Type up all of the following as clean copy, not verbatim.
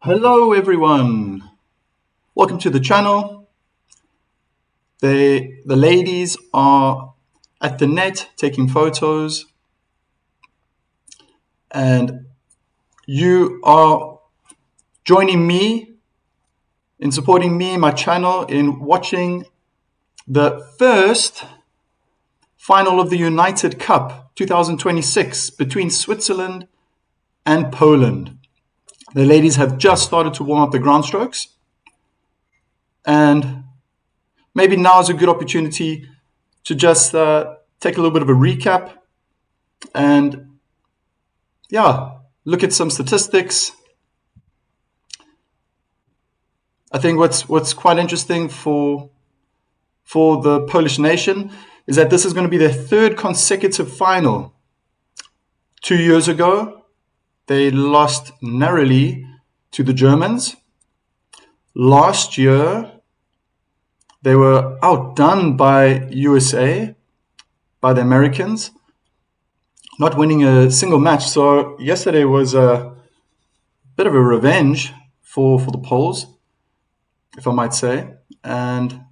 Hello everyone, welcome to the channel. The ladies are at the net taking photos, and you are joining me in supporting me, my channel, in watching the first final of the United Cup 2026 between Switzerland and Poland. The ladies have just started to warm up the ground strokes, and maybe now is a good opportunity to just take a little bit of a recap and look at some statistics. I think what's quite interesting for the Polish nation is that this is going to be their third consecutive final. 2 years ago, they lost narrowly to the Germans. Last year, they were outdone by USA, by the Americans, not winning a single match. So yesterday was a bit of a revenge for the Poles, if I might say. And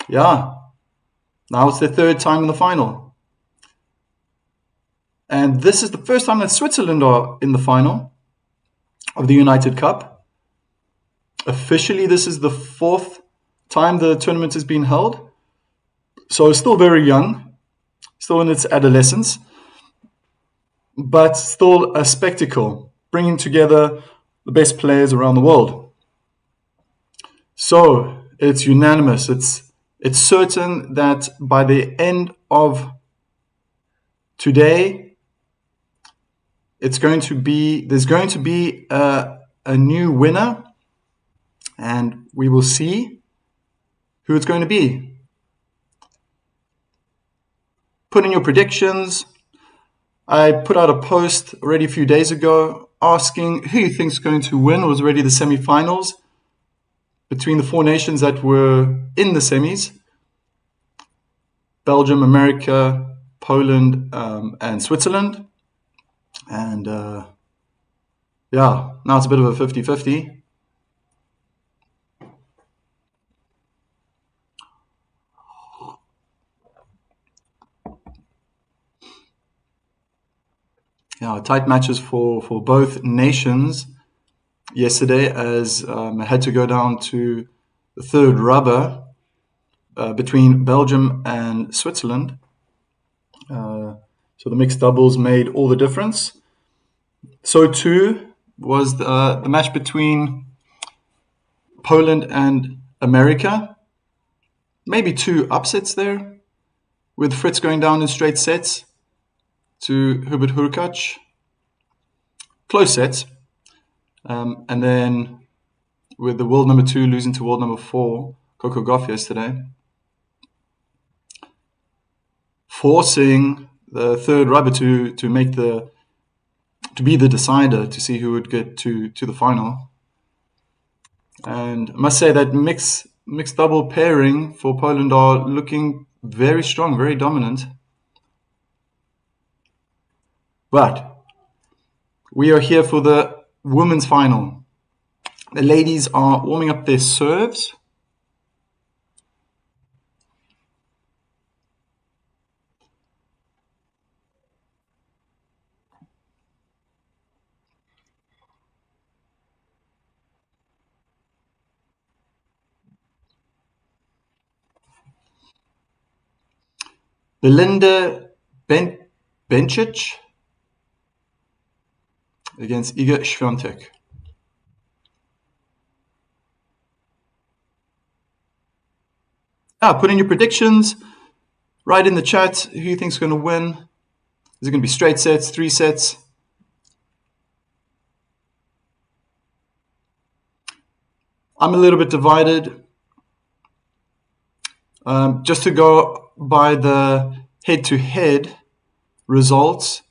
now it's their third time in the final. And this is the first time that Switzerland are in the final of the United Cup. Officially, this is the fourth time the tournament has been held. So it's still very young, still in its adolescence, but still a spectacle, bringing together the best players around the world. So it's unanimous. It's certain that by the end of today, there's going to be a new winner, and we will see who it's going to be. Put in your predictions. I put out a post already a few days ago asking who you think is going to win. It was already the semi-finals between the four nations that were in the semis: Belgium, America, Poland, and Switzerland. And now it's a bit of a 50-50. Tight matches for both nations yesterday, as I had to go down to the third rubber between Belgium and Switzerland. So the mixed doubles made all the difference. So too was the match between Poland and America. Maybe two upsets there, with Fritz going down in straight sets to Hubert Hurkacz. Close sets. And then with the world number 2 losing to world number 4, Coco Gauff, yesterday, forcing the third rubber to be the decider, to see who would get to the final. And I must say that mixed double pairing for Poland are looking very strong, very dominant. But we are here for the women's final. The ladies are warming up their serves. Belinda Bencic against Iga Świątek. Put in your predictions. Write in the chat who you think is going to win. Is it going to be straight sets, 3 sets? I'm a little bit divided. Just to go by the head-to-head results,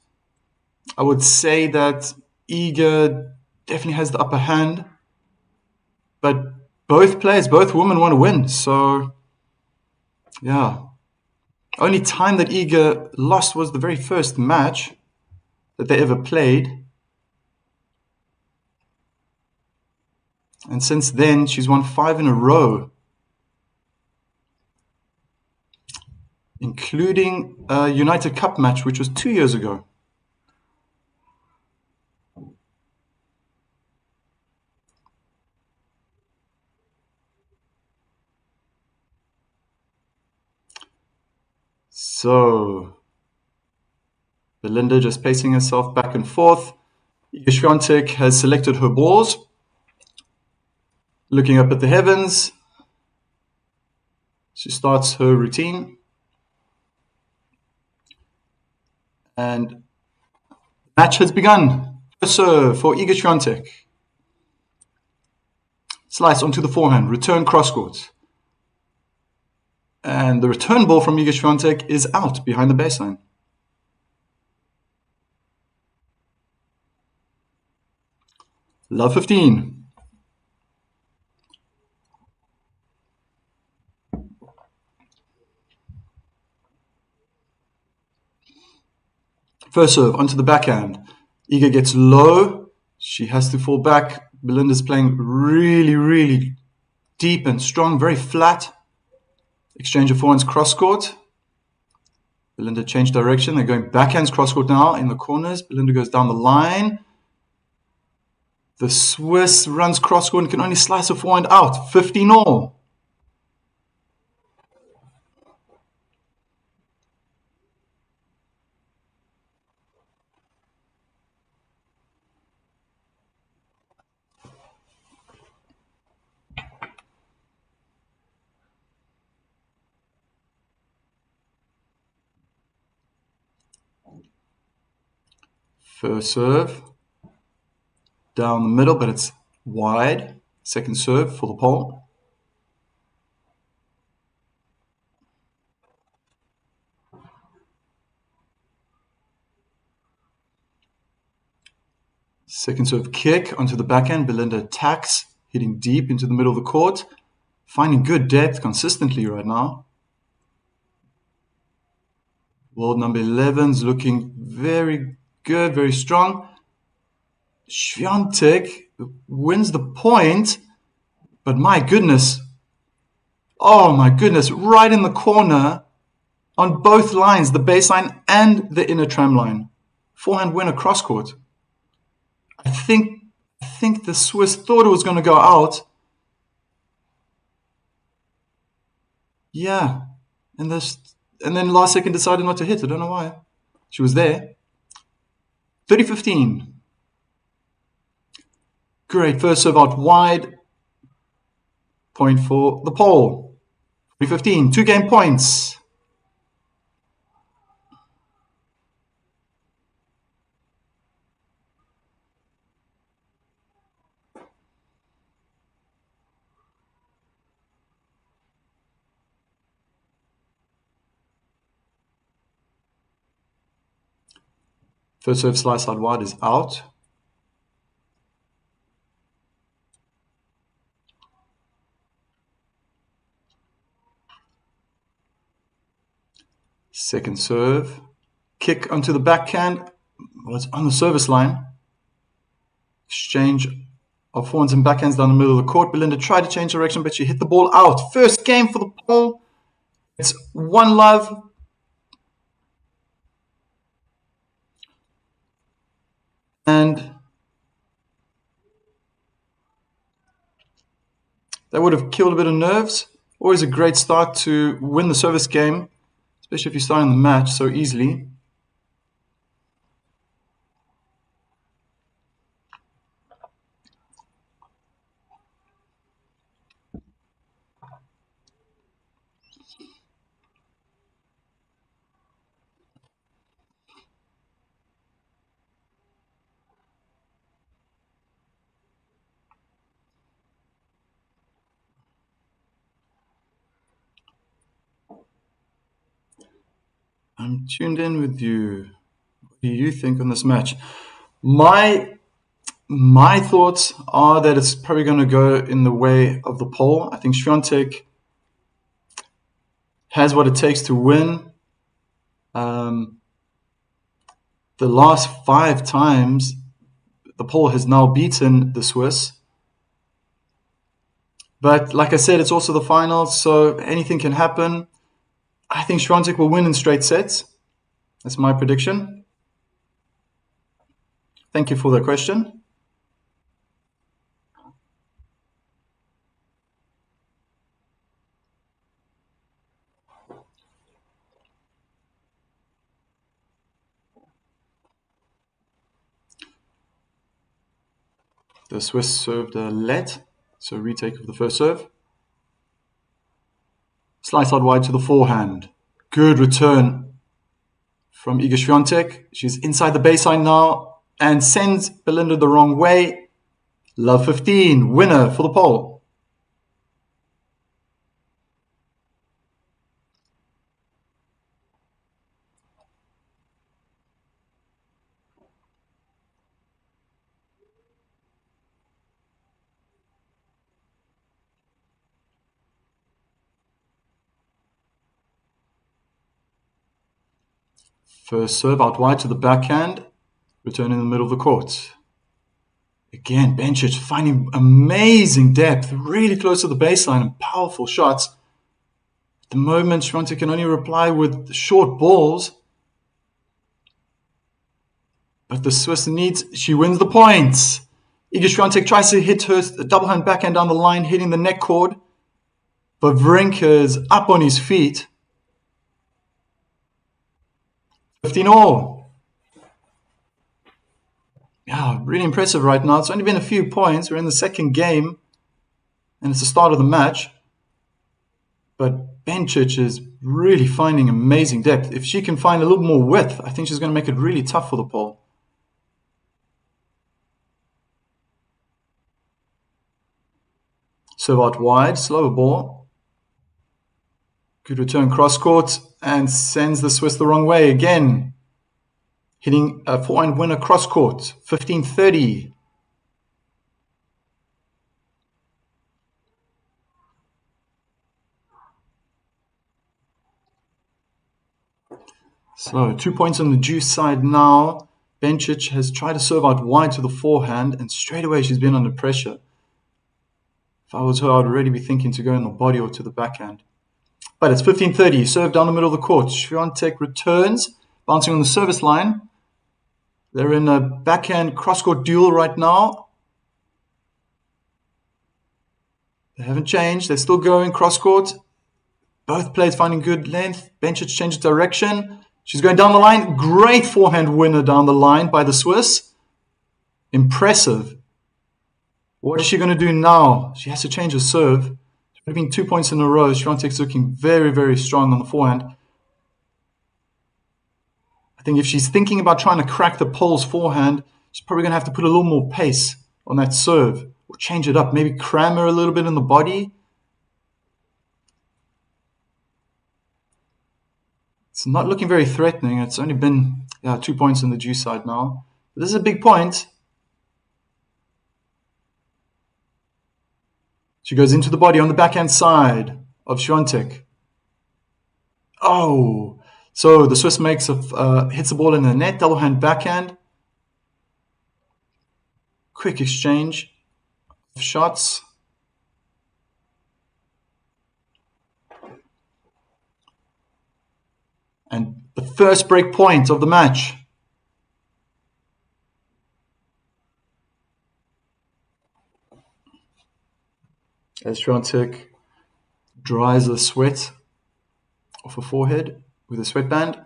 I would say that Iga definitely has the upper hand, but both women want to win. So, only time that Iga lost was the very first match that they ever played. And since then, she's won 5 in a row, including a United Cup match, which was 2 years ago. So, Belinda just pacing herself back and forth. Iga Świątek has selected her balls, looking up at the heavens. She starts her routine. And the match has begun. First serve for Iga Świątek. Slice onto the forehand, return cross court. And the return ball from Iga Świątek is out behind the baseline. Love 15. First serve onto the backhand. Iga gets low. She has to fall back. Belinda's playing really, really deep and strong, very flat. Exchange of forehands cross court. Belinda changed direction. They're going backhands cross court now in the corners. Belinda goes down the line. The Swiss runs cross court and can only slice a forehand out. 15-all. First serve, down the middle, but it's wide. Second serve for the pole. Second serve kick onto the backhand. Belinda attacks, hitting deep into the middle of the court, finding good depth consistently right now. World number 11's looking very good, very strong. Świątek wins the point, but my goodness, oh my goodness, right in the corner on both lines, the baseline and the inner tram line. Forehand winner cross court. I think the Swiss thought it was going to go out. Yeah, and then last second decided not to hit. I don't know why. She was there. 30-15. Great first serve out wide. Point for the pole. 30-15. 2 game points. First serve slice out wide is out. Second serve. Kick onto the backhand. Well, it's on the service line. Exchange of forehands and backhands down the middle of the court. Belinda tried to change direction, but she hit the ball out. First game for the pole. It's 1-love. And that would have killed a bit of nerves. Always a great start to win the service game, especially if you're starting the match so easily. I'm tuned in with you. What do you think on this match? My thoughts are that it's probably going to go in the way of the pole. I think Świątek has what it takes to win. The last 5 times, the pole has now beaten the Swiss. But like I said, it's also the finals, so anything can happen. I think Świątek will win in straight sets. That's my prediction. Thank you for the question. The Swiss served a let, so retake of the first serve. Slice out wide to the forehand. Good return from Iga Świątek. She's inside the baseline now and sends Belinda the wrong way. Love 15, winner for the pole. First serve out wide to the backhand. Return in the middle of the court. Again, Bencic finding amazing depth, really close to the baseline and powerful shots. At the moment, Świątek can only reply with short balls. But the Swiss she wins the points. Iga Świątek tries to hit her double hand backhand down the line, hitting the neck cord. But Wawrinka is up on his feet. 15-all. Yeah, really impressive right now. It's only been a few points. We're in the second game, and it's the start of the match. But Bencic is really finding amazing depth. If she can find a little more width, I think she's going to make it really tough for the pole. Serve out wide, slower ball. Good return cross court and sends the Swiss the wrong way again. Hitting a forehand winner cross court, 15-30. So 2 points on the juice side now. Bencic has tried to serve out wide to the forehand, and straight away she's been under pressure. If I was her, I'd already be thinking to go in the body or to the backhand. But it's 15-30. Serve down the middle of the court. Świątek returns, bouncing on the service line. They're in a backhand cross-court duel right now. They haven't changed. They're still going cross-court. Both players finding good length. Bencic changed direction. She's going down the line. Great forehand winner down the line by the Swiss. Impressive. What is she going to do now? She has to change her serve. It's been 2 points in a row. Świątek's looking very, very strong on the forehand. I think if she's thinking about trying to crack the pole's forehand, she's probably going to have to put a little more pace on that serve. Or change it up. Maybe cram her a little bit in the body. It's not looking very threatening. It's only been 2 points on the juice side now. But this is a big point. She goes into the body on the backhand side of Świątek. Oh, so the Swiss hits the ball in the net, double hand backhand. Quick exchange of shots. And the first break point of the match. As Świątek dries the sweat off her forehead with a sweatband.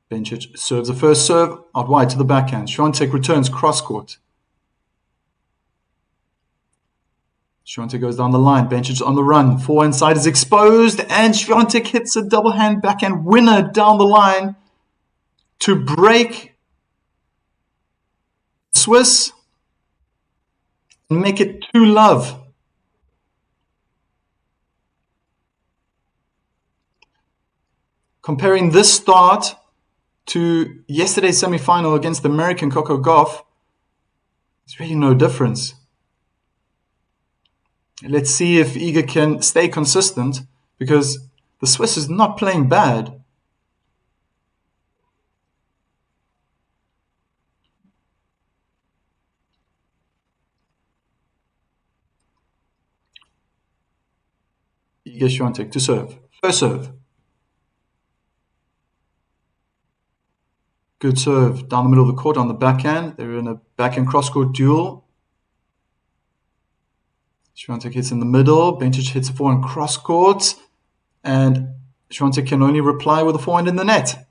Bencic serves the first serve out wide to the backhand. Świątek returns cross court. Świątek goes down the line. Bencic on the run. Forehand side is exposed, and Świątek hits a double hand backhand winner down the line to break Swiss and make it 2-love. Comparing this start to yesterday's semi-final against the American Coco Gauff, there's really no difference. Let's see if Iga can stay consistent, because the Swiss is not playing bad. Iga Świątek to serve. First serve. Good serve down the middle of the court on the backhand. They're in a backhand cross-court duel. Świątek hits in the middle. Bencic hits a forehand cross-court. And Świątek can only reply with a forehand in the net.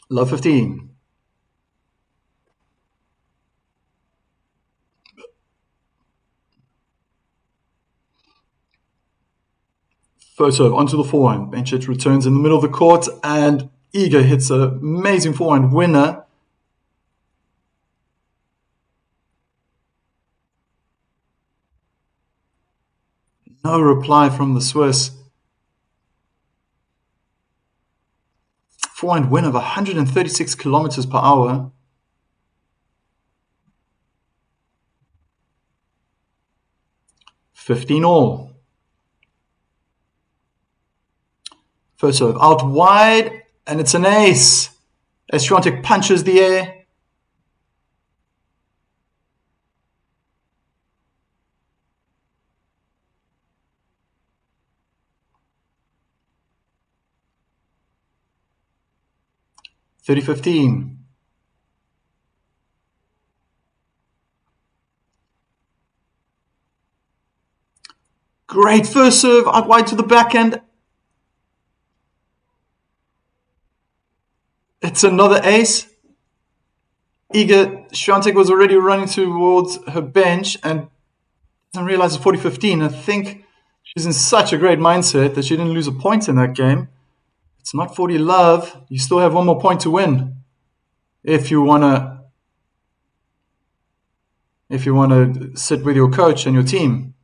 Love 15. First serve onto the forehand. Bencic returns in the middle of the court, and Iga hits an amazing forehand winner. No reply from the Swiss. Forehand win of 136 kilometers per hour. $15 First serve out wide, and it's an ace as Świątek punches the air. $30-15. Great first serve out wide to the backhand. It's another ace. Iga Świątek was already running towards her bench and doesn't realize it's 40-15. I think she's in such a great mindset that she didn't lose a point in that game. It's not 40 love. You still have one more point to win if you wanna sit with your coach and your team.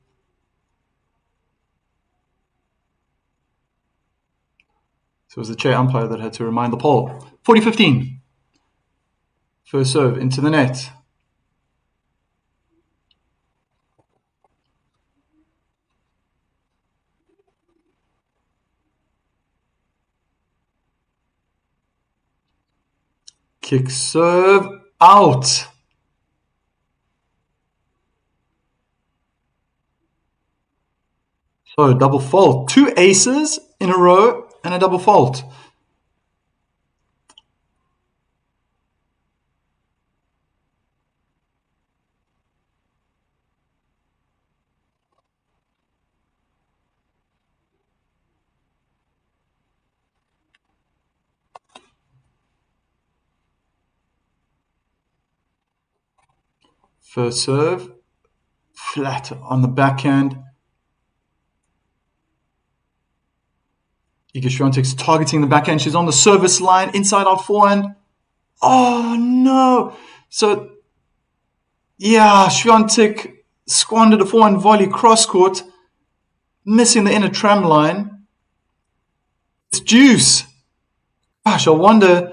So it was the chair umpire that had to remind the poll. 40-15. First serve into the net. Kick serve out. So double fault. 2 aces in a row and a double fault. First serve, flat on the backhand. Iga Świątek's targeting the backhand. She's on the service line, inside out forehand. Oh no! So, yeah, Świątek squandered a forehand volley cross court, missing the inner tram line. It's deuce. Gosh, I wonder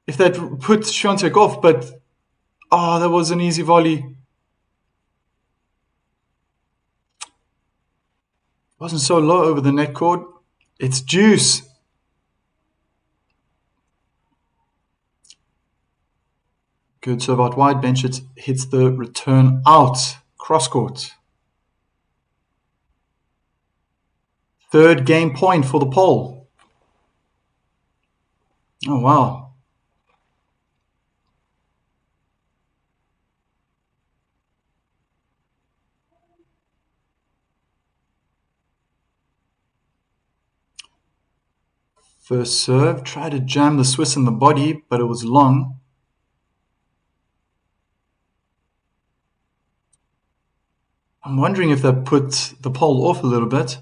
if that put Świątek off, but oh, that was an easy volley. Wasn't so low over the net cord. It's deuce. Good serve out wide. Bencic hits the return out. Cross court. Third game point for the poll. Oh, wow. First serve, tried to jam the Swiss in the body, but it was long. I'm wondering if that put the pole off a little bit.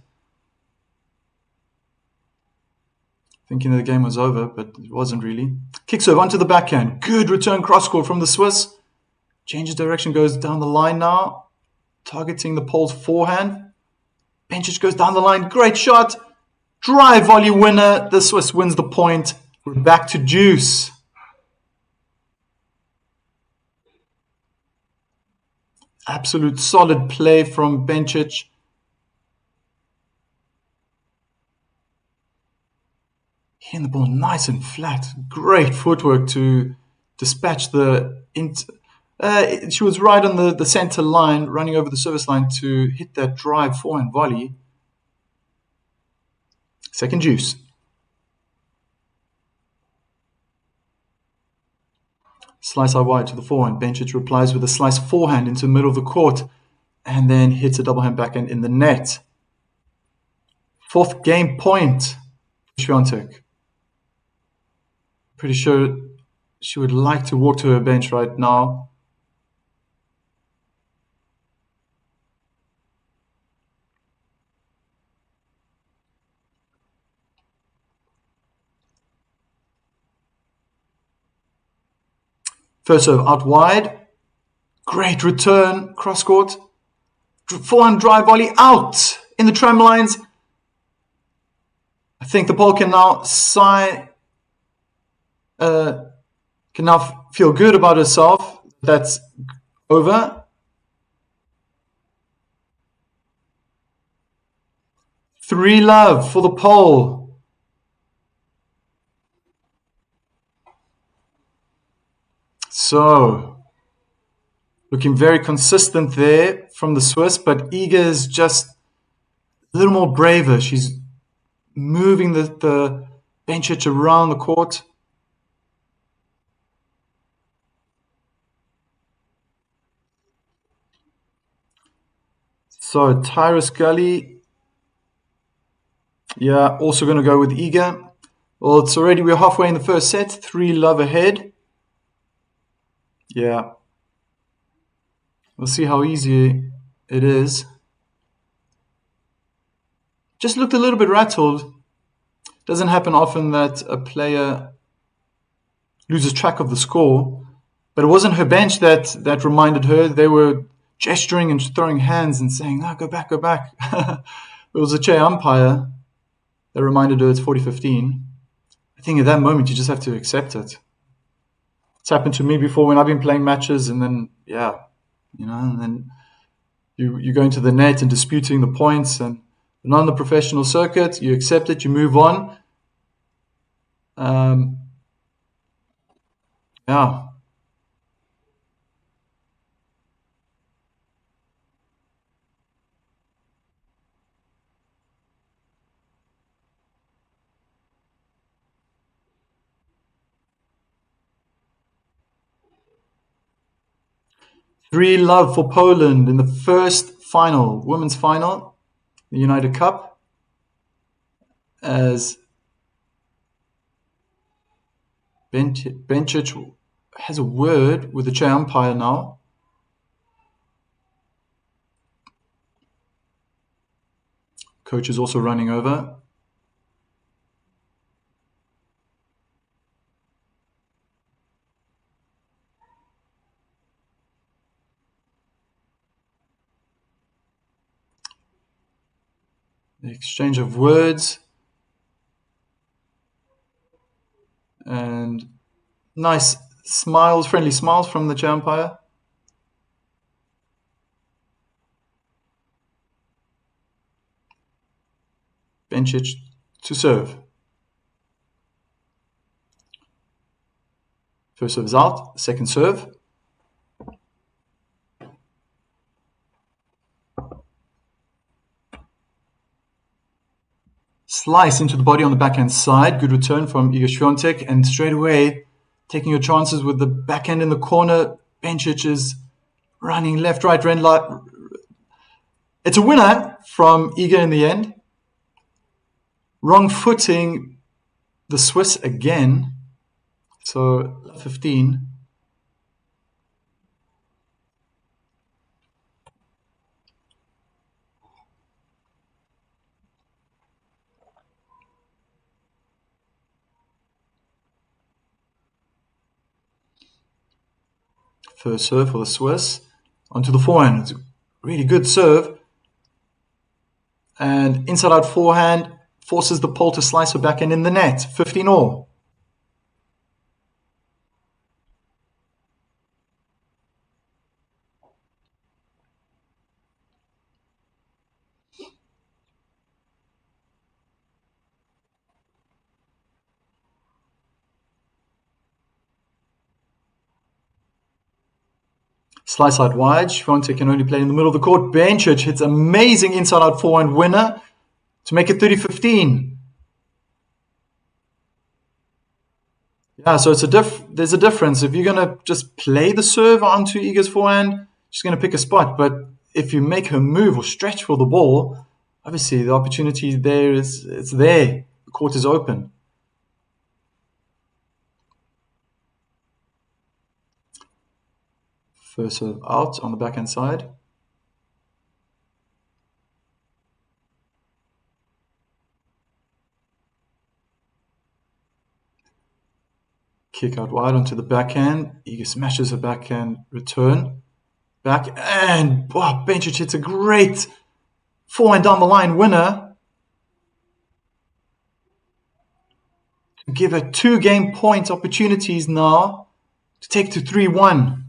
Thinking the game was over, but it wasn't really. Kick serve onto the backhand. Good return cross court from the Swiss. Changes direction, goes down the line now. Targeting the pole's forehand. Bencic goes down the line. Great shot. Drive volley winner. The Swiss wins the point. We're back to deuce. Absolute solid play from Bencic. hitting the ball nice and flat. Great footwork to dispatch the... she was right on the center line, running over the service line to hit that drive forehand volley. Second juice. Slice out wide to the forehand. Bencic replies with a slice forehand into the middle of the court and then hits a double hand backhand in the net. Fourth game point. Świątek. Pretty sure she would like to walk to her bench right now. First serve out wide. Great return, cross court. Forehand drive volley out in the tram lines. I think the Pole can now feel good about herself. That's over. 3-love for the Pole. So, looking very consistent there from the Swiss, but Iga is just a little more braver. She's moving the Bencic around the court. So, Tyrus Gully, yeah, also going to go with Iga. Well, we're halfway in the first set, 3-love ahead. Yeah. We'll see how easy it is. Just looked a little bit rattled. Doesn't happen often that a player loses track of the score, but it wasn't her bench that reminded her. They were gesturing and throwing hands and saying, "No, go back, go back." It was a chair umpire that reminded her it's 40-15. I think at that moment you just have to accept it. It's happened to me before when I've been playing matches, and then and then you go into the net and disputing the points, and not on the professional circuit. You accept it, you move on. Yeah. 3-love for Poland in the first final, women's final, the United Cup, as Bencic has a word with the chair umpire now. Coach is also running over. The exchange of words. And nice smiles, friendly smiles from the chair umpire. Bencic to serve. First serve is out, second serve. Slice into the body on the backhand side. Good return from Iga Świątek, and straight away taking your chances with the backhand in the corner. Bencic is running left, right, it's a winner from Iga in the end. Wrong footing the Swiss again. So 15. First serve for the Swiss. Onto the forehand. It's a really good serve. And inside out forehand forces the Pole to slice her backhand in the net. 15-all. Slice out wide. Świątek can only play in the middle of the court. Bencic hits amazing inside-out forehand winner to make it 30-15. Yeah, so there's a difference. If you're going to just play the serve onto Iga's forehand, she's going to pick a spot. But if you make her move or stretch for the ball, obviously the opportunity there it's there. The court is open. First serve out on the backhand side. Kick out wide onto the backhand. Iga smashes her backhand return. Back and Bencic hits a great forehand down the line winner. Give her 2 game point opportunities now to take to 3-1.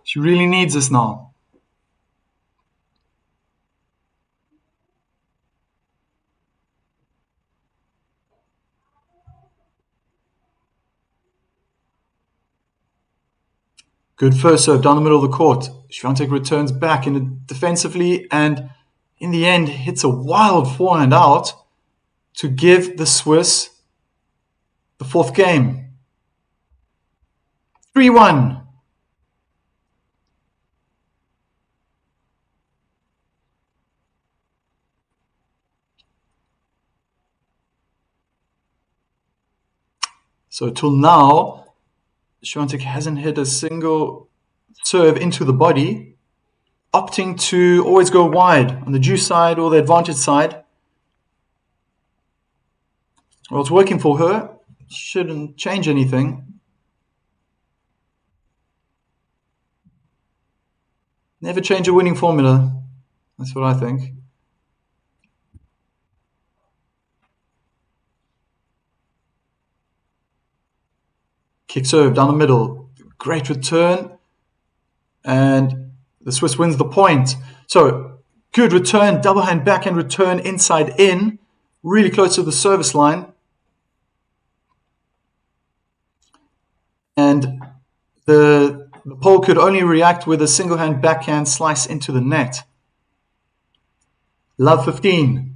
She really needs this now. Good first serve down the middle of the court. Świątek returns back defensively and in the end hits a wild forehand out to give the Swiss the 4th game. 3-1. So till now, Świątek hasn't hit a single serve into the body, opting to always go wide on the due side or the advantage side. Well, it's working for her. Shouldn't change anything. Never change a winning formula. That's what I think. Kick serve down the middle. Great return. And the Swiss wins the point. So, good return. Double hand backhand return inside in. Really close to the service line. And the Pole could only react with a single hand backhand slice into the net. Love 15.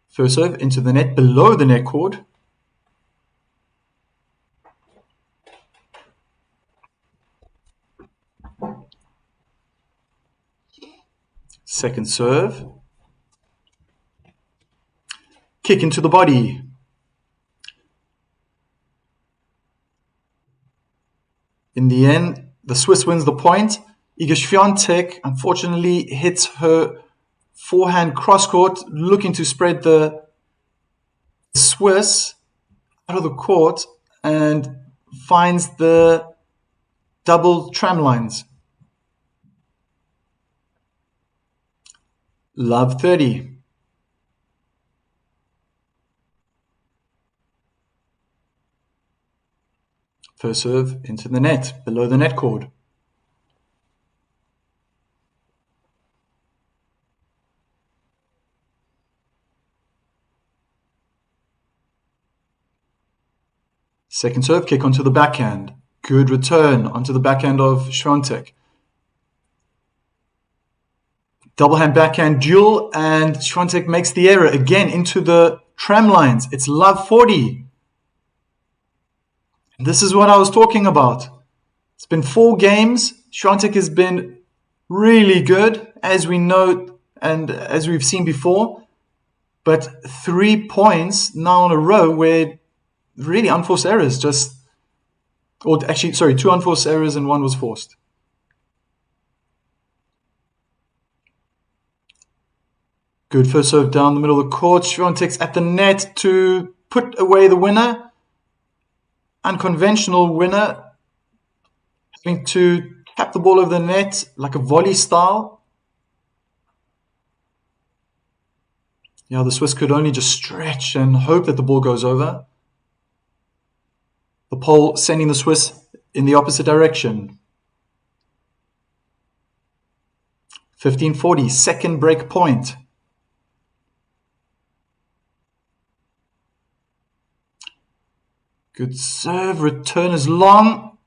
First serve into the net below the net cord. Second serve. Kick into the body. In the end, the Swiss wins the point. Iga Świątek unfortunately hits her forehand cross-court, looking to spread the Swiss out of the court and finds the double tram lines. Love 30. First serve into the net, below the net cord. Second serve, kick onto the backhand. Good return onto the backhand of Świątek. Double hand backhand duel, and Świątek makes the error again into the tram lines. It's love 40. And this is what I was talking about. It's been 4 games. Świątek has been really good, as we know and as we've seen before. But 3 points now in a row where really unforced errors 2 unforced errors and 1 was forced. Good first serve down the middle of the court. Świątek's at the net to put away the winner. Unconventional winner. Having to tap the ball over the net like a volley style. Yeah, the Swiss could only just stretch and hope that the ball goes over. The Pole sending the Swiss in the opposite direction. 15-40, second break point. Good serve. Return is long.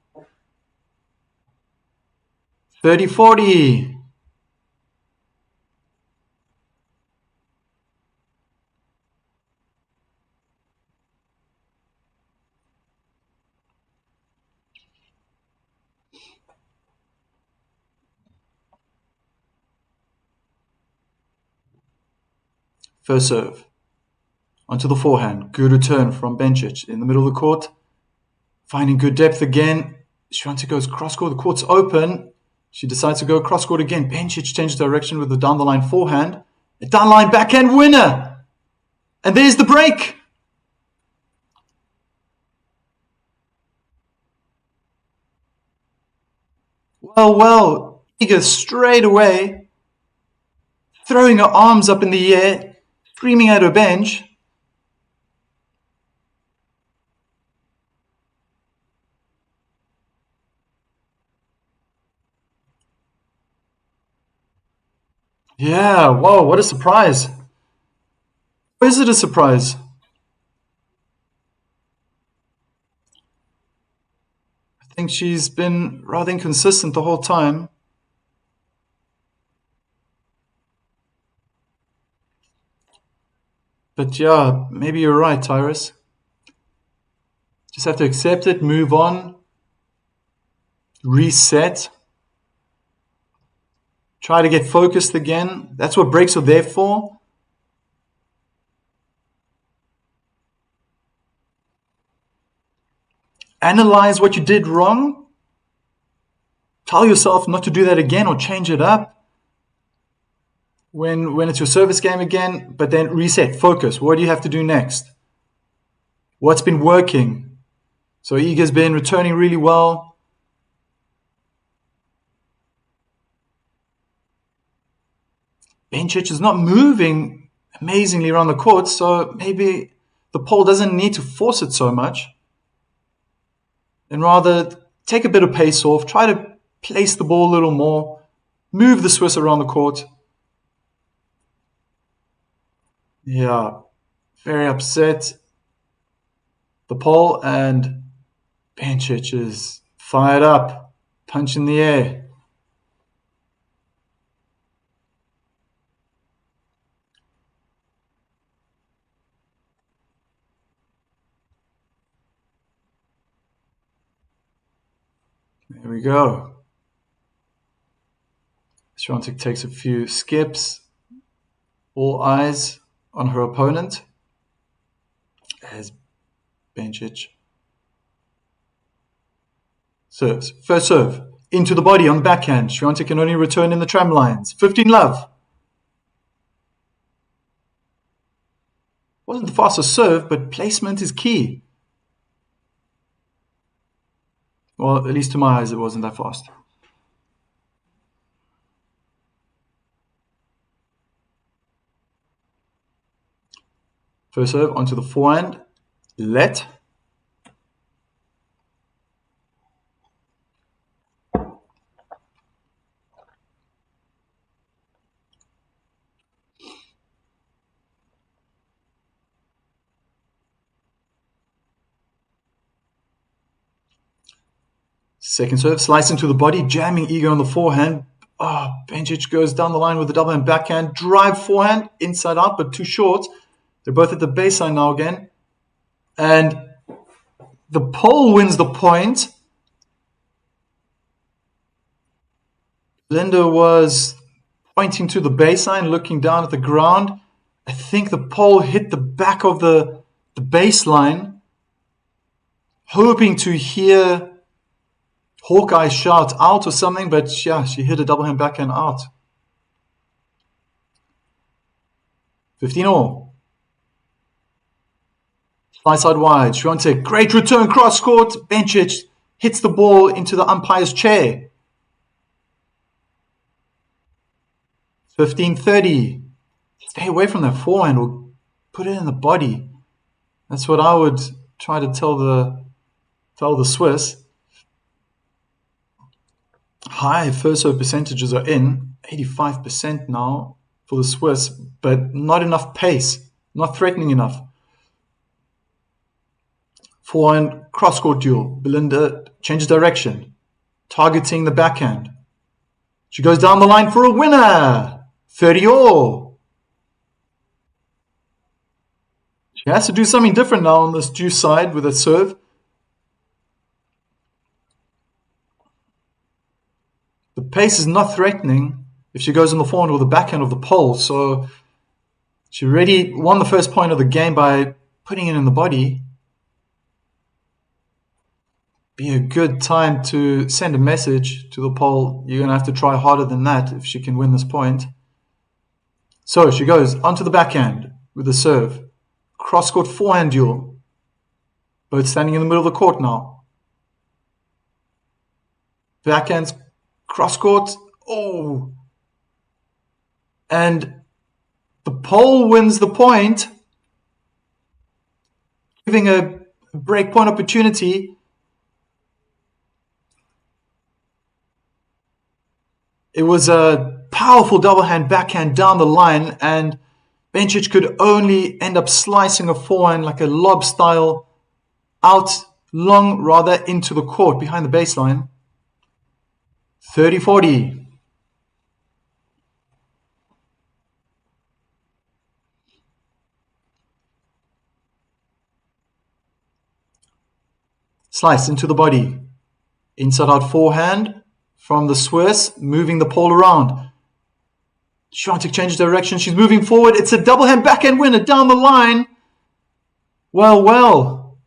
30-40. First serve. Onto the forehand. Good return from Bencic in the middle of the court. Finding good depth again. Świątek goes cross-court. The court's open. She decides to go cross-court again. Bencic changes direction with the down-the-line forehand. A down-line backhand winner. And there's the break. Well, Iga straight away, throwing her arms up in the air, screaming at her bench. Yeah, whoa, what a surprise. Or is it a surprise? I think she's been rather inconsistent the whole time. But yeah, maybe you're right, Tyrus. Just have to accept it, move on, reset. Try to get focused again. That's what breaks are there for. Analyze what you did wrong. Tell yourself not to do that again or change it up when it's your service game again, but then reset, focus. What do you have to do next? What's been working? So Iga's been returning really well. Bencic is not moving amazingly around the court, so maybe the pole doesn't need to force it so much. And rather take a bit of pace off, try to place the ball a little more, move the Swiss around the court. Yeah, very upset. The pole, and Bencic is fired up, punch in the air. There we go. Świątek takes a few skips. All eyes on her opponent as Bencic serves. First serve. Into the body on backhand. Świątek can only return in the tram lines. 15-love. Wasn't the fastest serve, but placement is key. Well, at least to my eyes, it wasn't that fast. First serve onto the forehand. Let. Second serve, slice into the body, jamming Iga on the forehand. Bencic goes down the line with the double hand backhand. Drive forehand, inside out, but too short. They're both at the baseline now again. And the pole wins the point. Belinda was pointing to the baseline, looking down at the ground. I think the pole hit the back of the baseline, hoping to hear Hawkeye shout out or something, but yeah, she hit a double hand backhand out. 15-all. Fly side wide. Świątek, great return cross court. Bencic hits the ball into the umpire's chair. 15-30. Stay away from that forehand or put it in the body. That's what I would try to tell the Swiss. High first serve percentages are in, 85% now for the Swiss, but not enough pace, not threatening enough. Forehand cross-court duel. Belinda changes direction, targeting the backhand. She goes down the line for a winner. 30-all. She has to do something different now on this deuce side with her serve. The pace is not threatening if she goes on the forehand or the backhand of the pole. So she already won the first point of the game by putting it in the body. Be a good time to send a message to the pole. You're going to have to try harder than that if she can win this point. So she goes onto the backhand with the serve. Cross-court forehand duel. Both standing in the middle of the court now. Backhands cross-court. Oh. And the pole wins the point, giving a break point opportunity. It was a powerful double hand backhand down the line, and Bencic could only end up slicing a forehand like a lob style out long, rather into the court behind the baseline. 30-40. Slice into the body. Inside out forehand from the Swiss, moving the pole around. Świątek changes direction. She's moving forward. It's a double hand backhand winner down the line. Well, well.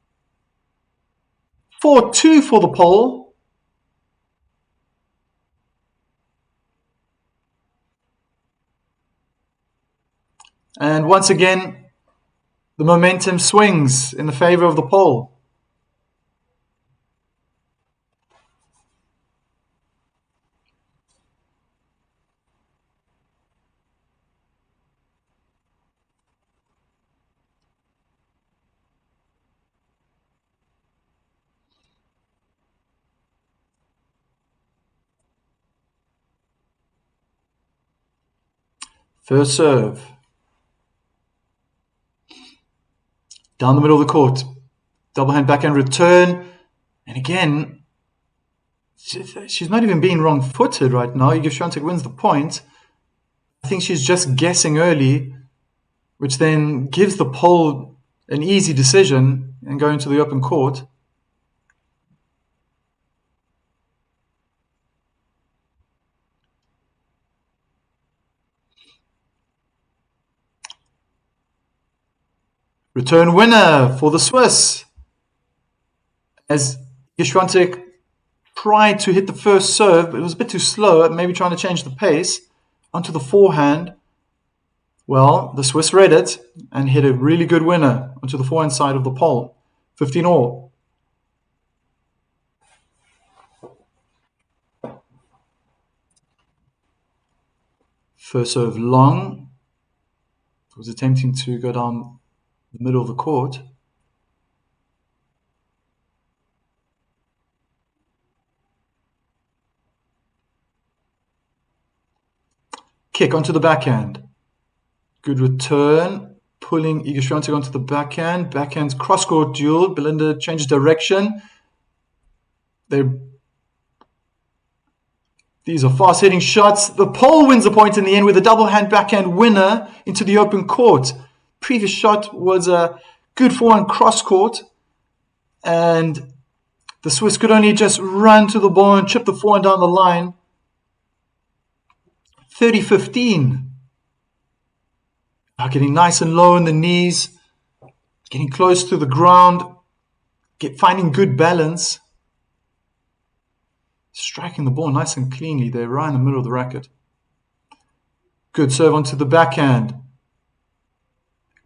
4-2 for the pole. And once again, the momentum swings in the favor of the pole. First serve. Down the middle of the court. Double hand backhand return. And again, she's not even being wrong-footed right now. Iga Świątek wins the point. I think she's just guessing early, which then gives the pole an easy decision and going to the open court. Return winner for the Swiss. As Iga Świątek tried to hit the first serve, but it was a bit too slow, maybe trying to change the pace. Onto the forehand. Well, the Swiss read it and hit a really good winner onto the forehand side of the pole. 15-all. First serve long. Was attempting to go down the middle of the court. Kick onto the backhand. Good return. Pulling Iga Świątek onto the backhand. Backhand's cross-court duel. Belinda changes direction. These are fast-hitting shots. The pole wins the point in the end with a double-hand backhand winner into the open court. Previous shot was a good forehand cross-court. And the Swiss could only just run to the ball and chip the forehand down the line. 30-15. Now getting nice and low in the knees, getting close to the ground, finding good balance, striking the ball nice and cleanly there, right in the middle of the racket. Good serve onto the backhand.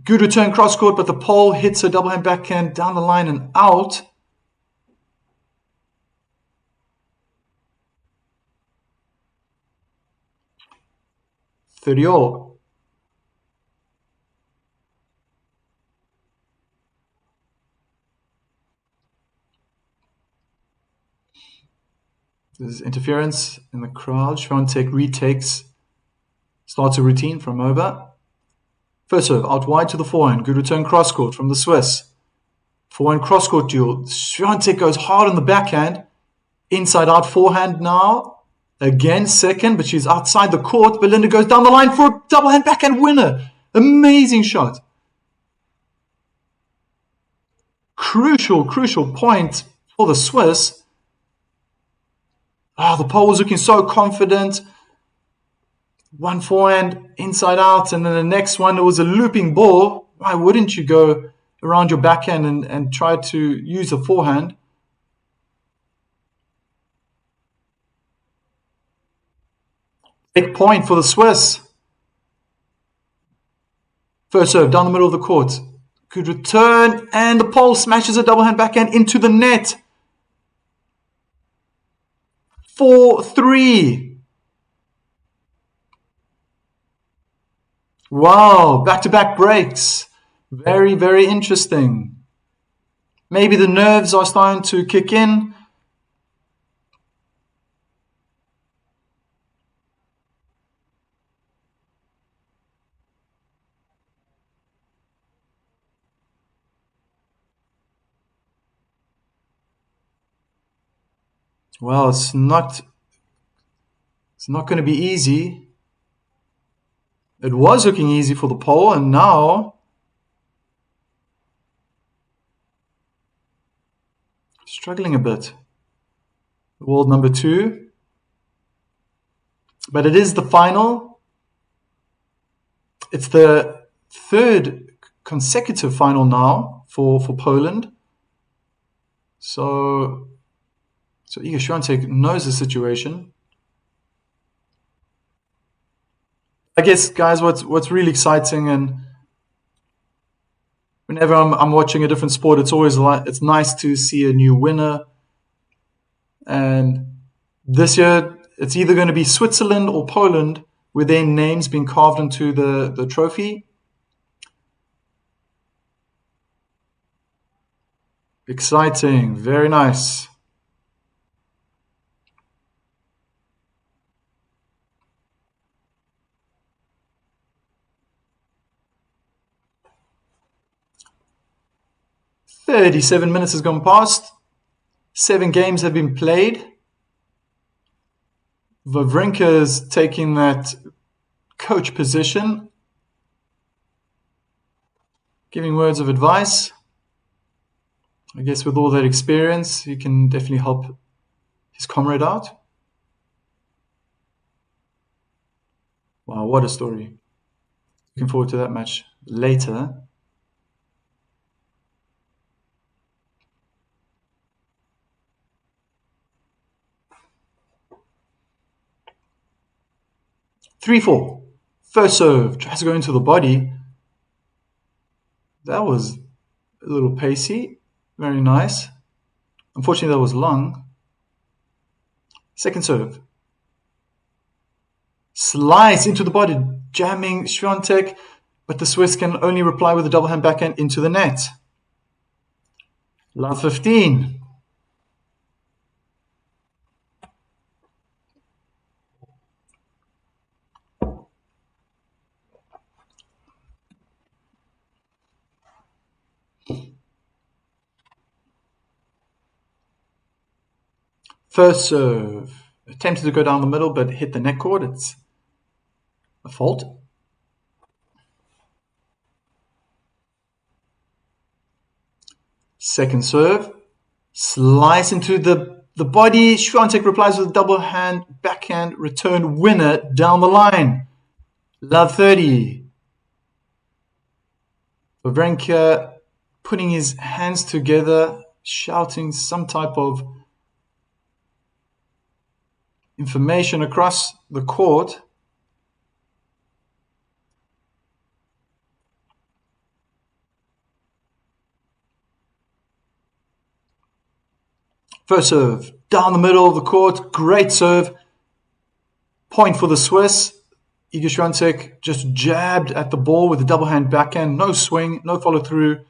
Good return cross court, but the pole hits a double hand backhand down the line and out. $30-all. There's interference in the crowd. Świątek retakes, starts a routine from over. First serve, out wide to the forehand. Good return cross court from the Swiss. Forehand cross-court duel. Świątek goes hard on the backhand. Inside-out forehand now. Again, second, but she's outside the court. Belinda goes down the line for a double-hand backhand winner. Amazing shot. Crucial point for the Swiss. The pole was looking so confident. One forehand, inside out, and then the next one, it was a looping ball. Why wouldn't you go around your backhand and try to use a forehand? Big point for the Swiss. First serve, down the middle of the court. Good return, and the pole smashes a double-hand backhand into the net. 4-3. Wow, back-to-back breaks. Very, very interesting. Maybe the nerves are starting to kick in. Well, it's not going to be easy. It was looking easy for the pole, and now struggling a bit. World number 2. But it is the final. It's the third consecutive final now for Poland. So Iga Świątek knows the situation. I guess, guys, what's really exciting, and whenever I'm watching a different sport, it's nice to see a new winner. And this year, it's either going to be Switzerland or Poland with their names being carved into the trophy. Exciting, very nice. "37 minutes has gone past. 7 games have been played. Wawrinka's taking that coach position, giving words of advice. I guess with all that experience, he can definitely help his comrade out. Wow, what a story. Looking forward to that match later. "3-4. First serve, tries to go into the body. That was a little pacey. Very nice. Unfortunately, that was long. Second serve. Slice into the body, jamming Świątek, but the Swiss can only reply with a double hand backhand into the net. Love 15. First serve. Attempted to go down the middle, but hit the net cord. It's a fault. Second serve. Slice into the body. Świątek replies with a double hand backhand return winner down the line. Love 30. Wawrinka putting his hands together, shouting some type of information across the court. First serve, down the middle of the court, great serve. Point for the Swiss. Iga Świątek just jabbed at the ball with a double hand backhand, no swing, no follow through,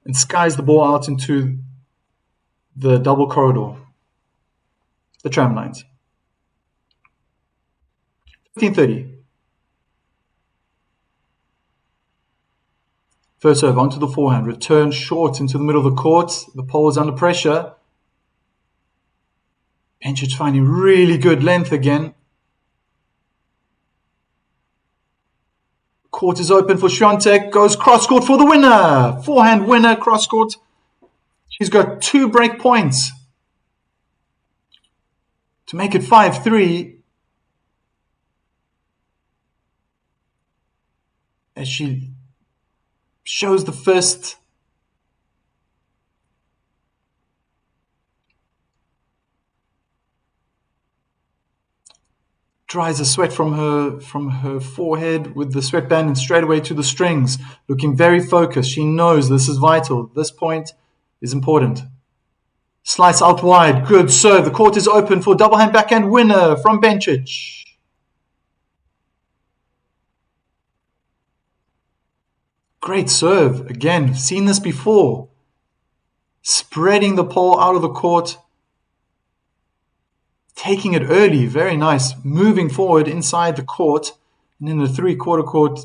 and skies the ball out into the double corridor, the tram lines. 15-30. First serve onto the forehand. Return short into the middle of the court. The pole is under pressure. Bencic finding really good length again. Court is open for Świątek. Goes cross court for the winner. Forehand winner, cross court. She's got 2 break points to make it 5-3. As she shows the fist. Dries the sweat from her forehead with the sweatband and straight away to the strings, looking very focused. She knows this is vital. This point is important. Slice out wide. Good serve. The court is open for double hand backhand winner from Bencic. Great serve. Again, seen this before. Spreading the pole out of the court. Taking it early, very nice. Moving forward inside the court. And in the 3/4 court,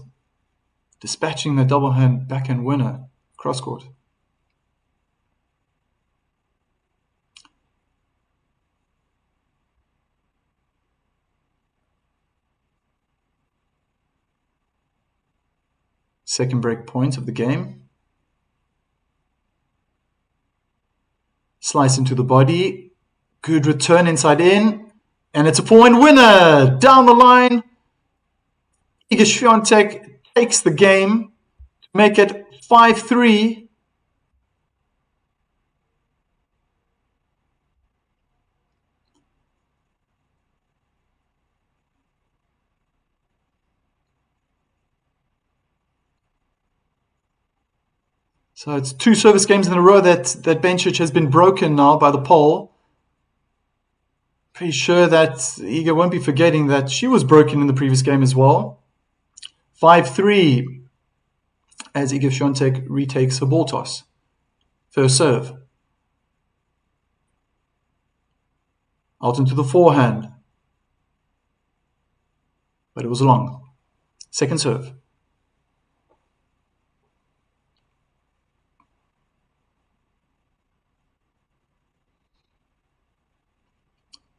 dispatching the double hand backhand winner, cross court. Second break point of the game. Slice into the body. Good return inside in. And it's a 4-point winner. Down the line. Iga Świątek takes the game to make it 5-3. So it's 2 service games in a row that Bencic has been broken now by the pole. Pretty sure that Iga won't be forgetting that she was broken in the previous game as well. 5-3 as Iga Świątek retakes her ball toss. First serve. Out into the forehand. But it was long. Second serve.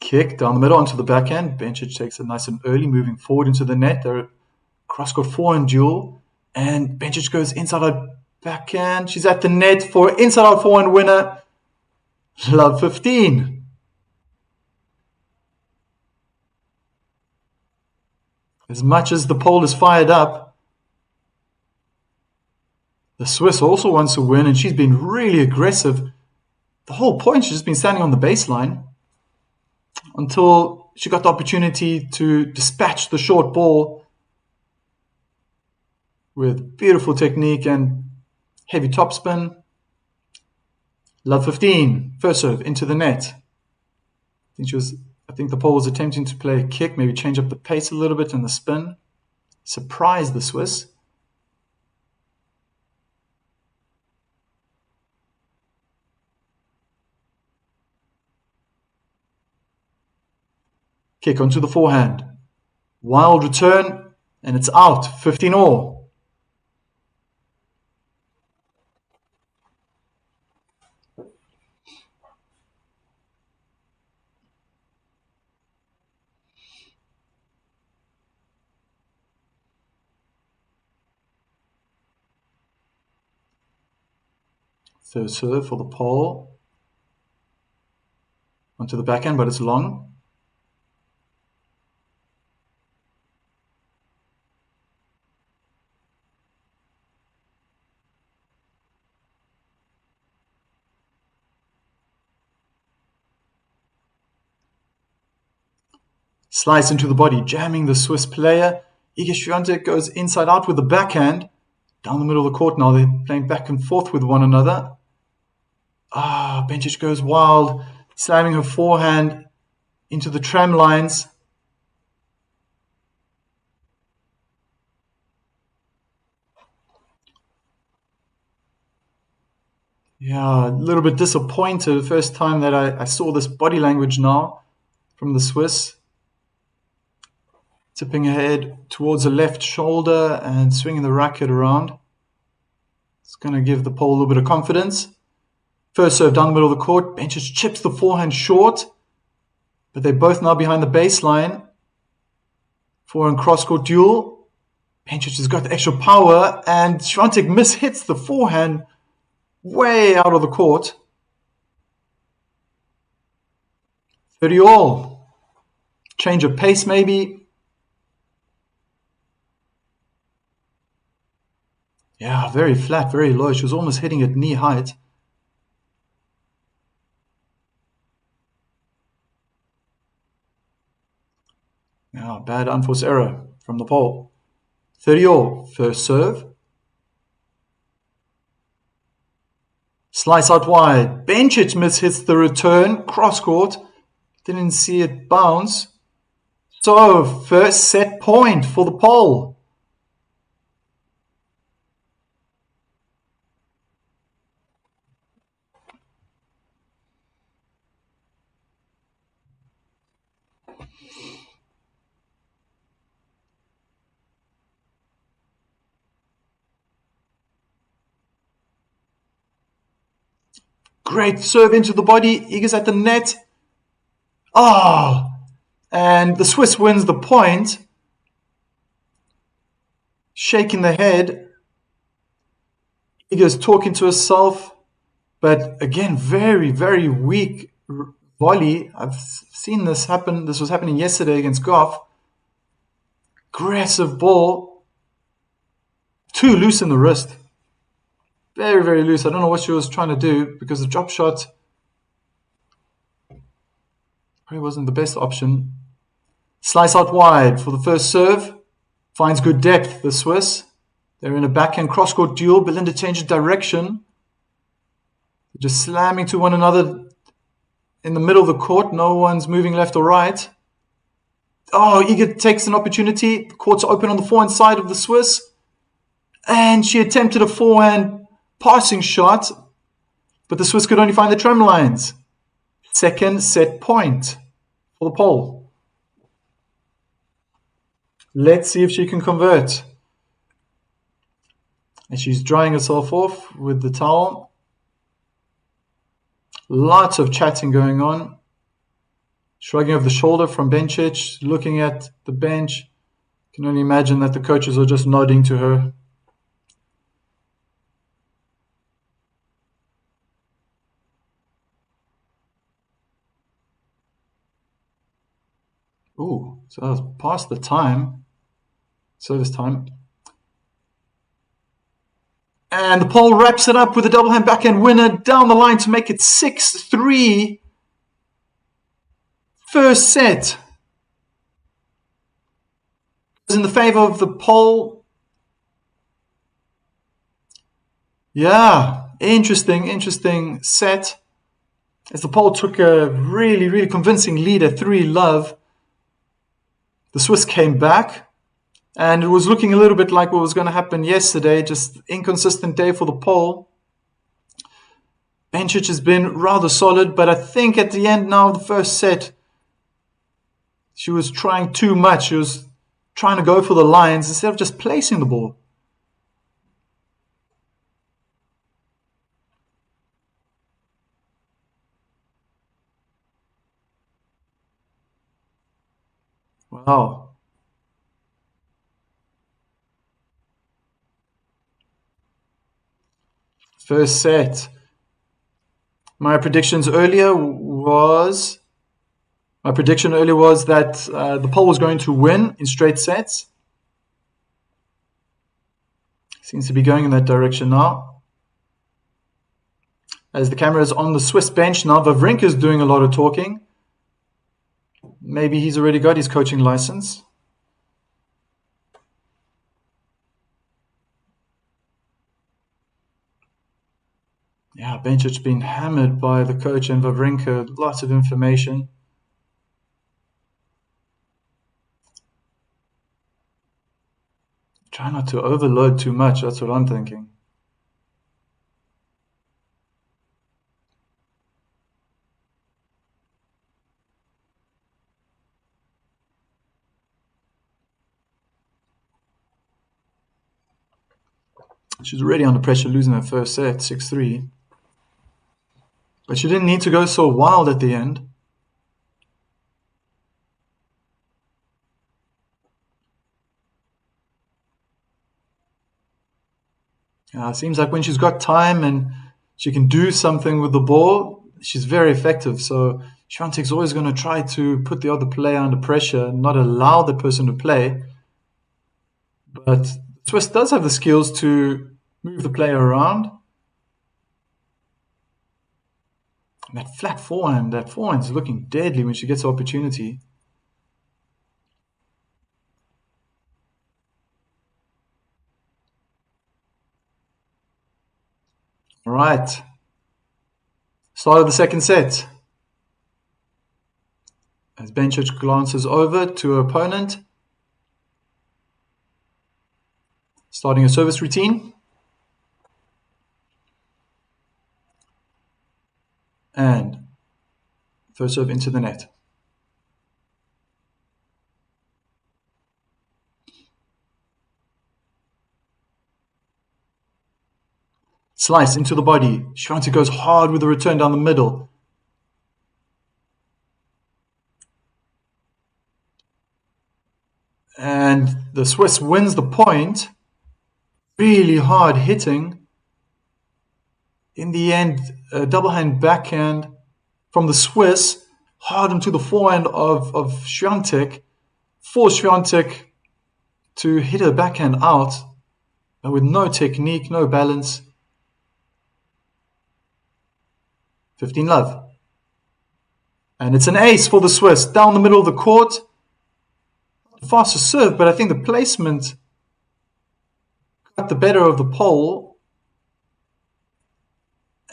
Kick down the middle onto the backhand. Bencic takes it nice and early, moving forward into the net. They're cross-court forehand duel. And Bencic goes inside-out backhand. She's at the net for inside-out forehand winner. Love 15. As much as the pole is fired up, the Swiss also wants to win, and she's been really aggressive. The whole point, she's just been standing on the baseline until she got the opportunity to dispatch the short ball with beautiful technique and heavy topspin. Love 15, first serve into the net. I think the pole was attempting to play a kick, maybe change up the pace a little bit and the spin. Surprised the Swiss. Kick onto the forehand. Wild return, and it's out. 15-all. Third serve for the pole. Onto the backhand, but it's long. Slice into the body, jamming the Swiss player. Iga Świątek goes inside out with the backhand. Down the middle of the court now, they're playing back and forth with one another. Bencic goes wild, slamming her forehand into the tram lines. Yeah, a little bit disappointed. First time that I saw this body language now from the Swiss. Tipping her head towards the left shoulder and swinging the racket around. It's going to give the Pole a little bit of confidence. First serve down the middle of the court. Bencic chips the forehand short. But they're both now behind the baseline. Forehand cross-court duel. Bencic has got the extra power. And Świątek mishits the forehand way out of the court. 30 all. Change of pace maybe. Yeah, very flat, very low. She was almost hitting at knee height. Yeah, bad unforced error from the Pole. 30 all. First serve. Slice out wide. Bencic mishits the return. Cross court. Didn't see it bounce. So, first set point for the Pole. Great serve into the body. Iga's at the net. Oh! And the Swiss wins the point. Shaking the head. Iga's talking to herself. But again, very, very weak volley. I've seen this happen. This was happening yesterday against Goff. Aggressive ball. Too loose in the wrist. Very, very loose. I don't know what she was trying to do because the drop shot probably wasn't the best option. Slice out wide for the first serve. Finds good depth, the Swiss. They're in a backhand cross-court duel. Belinda changes direction. They're just slamming to one another in the middle of the court. No one's moving left or right. Oh, Iga takes an opportunity. The court's open on the forehand side of the Swiss. And she attempted a forehand passing shot, but the Swiss could only find the trim lines. Second set point for the Pole. Let's see if she can convert. And she's drying herself off with the towel. Lots of chatting going on. Shrugging of the shoulder from Bencic, looking at the bench. Can only imagine that the coaches are just nodding to her. Ooh, so that was past the time. Service time. And the Pole wraps it up with a double hand backhand winner down the line to make it 6-3. First set is in the favor of the Pole. Yeah, interesting set. As the Pole took a really, really convincing lead at 3-love. The Swiss came back, and it was looking a little bit like what was going to happen yesterday, just inconsistent day for the Pole. Bencic has been rather solid, but I think at the end now of the first set, she was trying too much. She was trying to go for the lines instead of just placing the ball. Wow. First set. My prediction earlier was that the Pole was going to win in straight sets. Seems to be going in that direction now. As the camera is on the Swiss bench now, Wawrinka is doing a lot of talking. Maybe he's already got his coaching license. Yeah, Bencic's been hammered by the coach and Wawrinka. Lots of information. Try not to overload too much. That's what I'm thinking. She's already under pressure, losing that first set, 6-3. But she didn't need to go so wild at the end. Seems like when she's got time and she can do something with the ball, she's very effective. So Świątek's always going to try to put the other player under pressure, not allow the person to play. But Swiss does have the skills to move the player around. And that flat forehand is looking deadly when she gets the opportunity. All right. Start of the second set. As Bencic glances over to her opponent. Starting a service routine. And first serve into the net. Slice into the body. Świątek goes hard with the return down the middle. And the Swiss wins the point. Really hard hitting. In the end, a double hand backhand from the Swiss, hard into the forehand of Świątek, forced Świątek to hit her backhand out, but with no technique, no balance. 15-love. And it's an ace for the Swiss, down the middle of the court. Faster serve, but I think the placement got the better of the pole.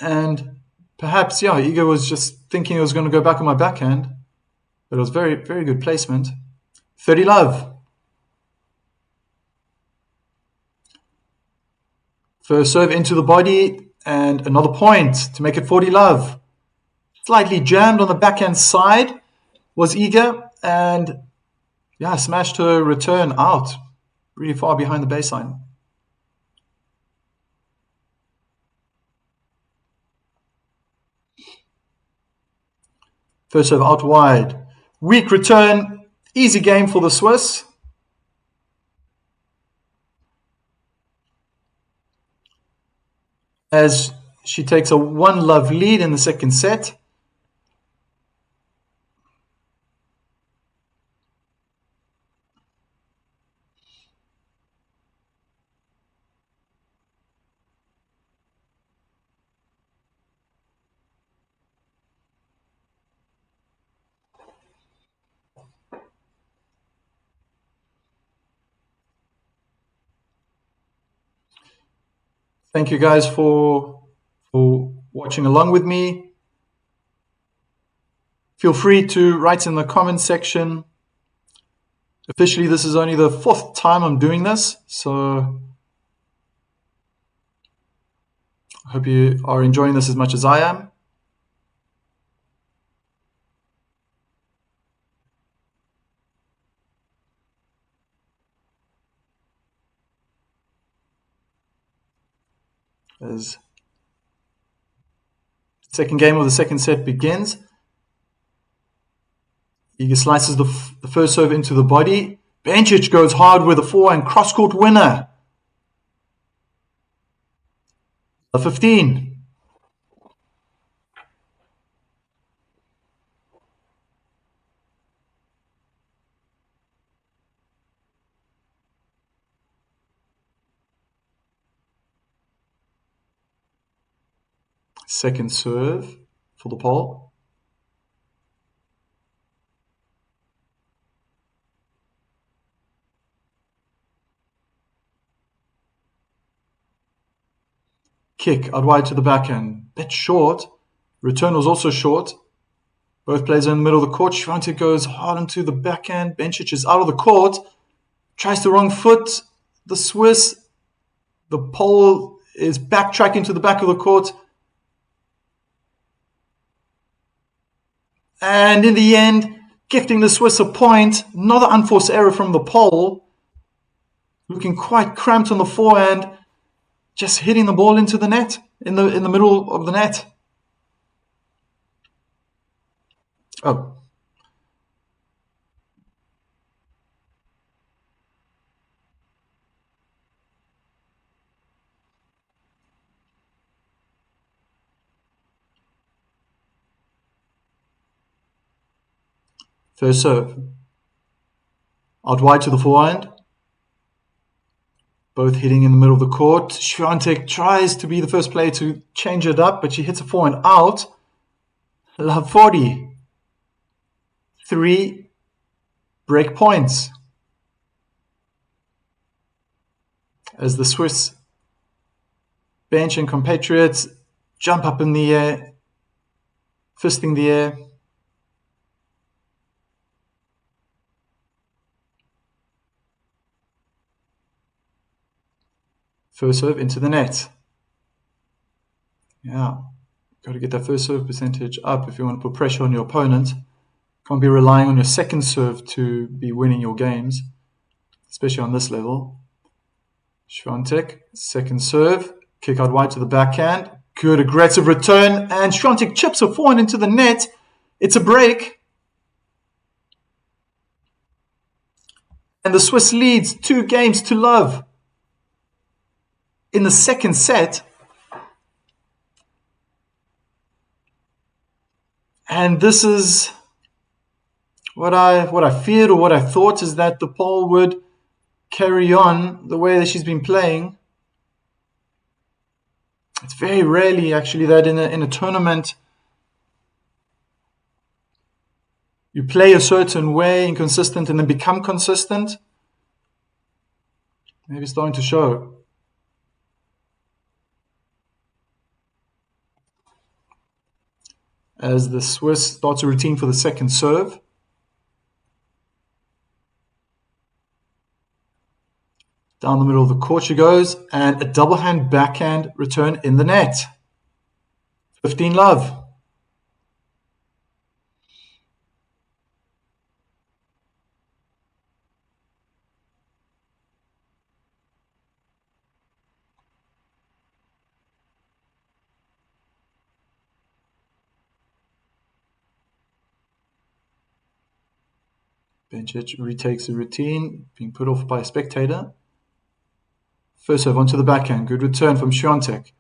And perhaps, Iga was just thinking it was going to go back on my backhand. But it was very, very good placement. 30-love. First serve into the body and another point to make it 40-love. Slightly jammed on the backhand side was Iga and smashed her return out really far behind the baseline. First serve out wide. Weak return. Easy game for the Swiss. As she takes a 1-love lead in the second set. Thank you guys for watching along with me. Feel free to write in the comment section. Officially, this is only the 4th time I'm doing this, so I hope you are enjoying this as much as I am. As the second game of the second set begins, Iga slices the first serve into the body. Bencic goes hard with a forehand cross-court winner. A 15. Second serve for the pole. Kick out wide to the backhand. Bit short. Return was also short. Both players are in the middle of the court. Świątek goes hard into the backhand. Bencic is out of the court. Tries the wrong foot. The Swiss. The pole is backtracking to the back of the court. And in the end, gifting the Swiss a point. Another unforced error from the pole. Looking quite cramped on the forehand. just hitting the ball into the net, in the middle of the net. Oh. First serve. Out wide to the forehand. Both hitting in the middle of the court. Świątek tries to be the first player to change it up, but she hits a forehand out. Love 40. 3 break points. As the Swiss bench and compatriots jump up in the air, fisting the air. First serve into the net. Yeah, got to get that first serve percentage up if you want to put pressure on your opponent. Can't be relying on your second serve to be winning your games, especially on this level. Świątek, second serve, kick out wide to the backhand. Good aggressive return, and Świątek chips a forehand into the net. It's a break. And the Swiss leads 2 games to love. In the second set. And this is what I feared, or what I thought, is that the Pole would carry on the way that she's been playing. It's very rarely actually that in a tournament you play a certain way, inconsistent, and then become consistent. Maybe it's starting to show. As the Swiss starts a routine for the second serve. Down the middle of the court she goes, and a double hand backhand return in the net. 15 love. Bencic retakes the routine, being put off by a spectator. First serve onto the backhand. Good return from Świątek.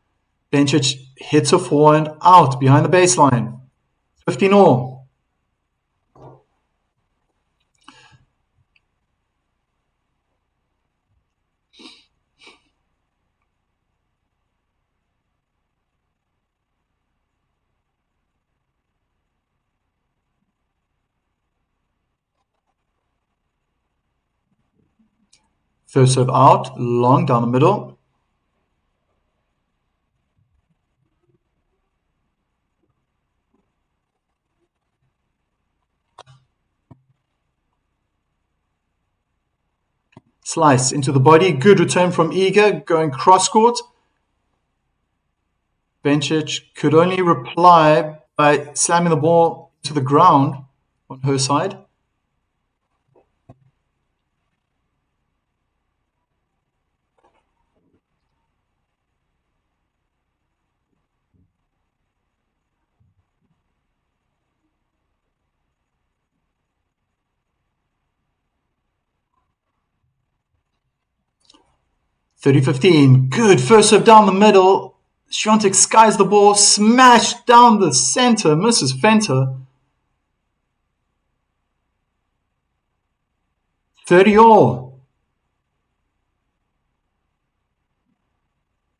Bencic hits a forehand out behind the baseline. 15 all. First serve out, long down the middle. Slice into the body. Good return from Iga, going cross court. Bencic could only reply by slamming the ball to the ground on her side. (30-15). Good first serve down the middle. Świątek skies the ball, smashed down the center, misses Fenter. 30 all.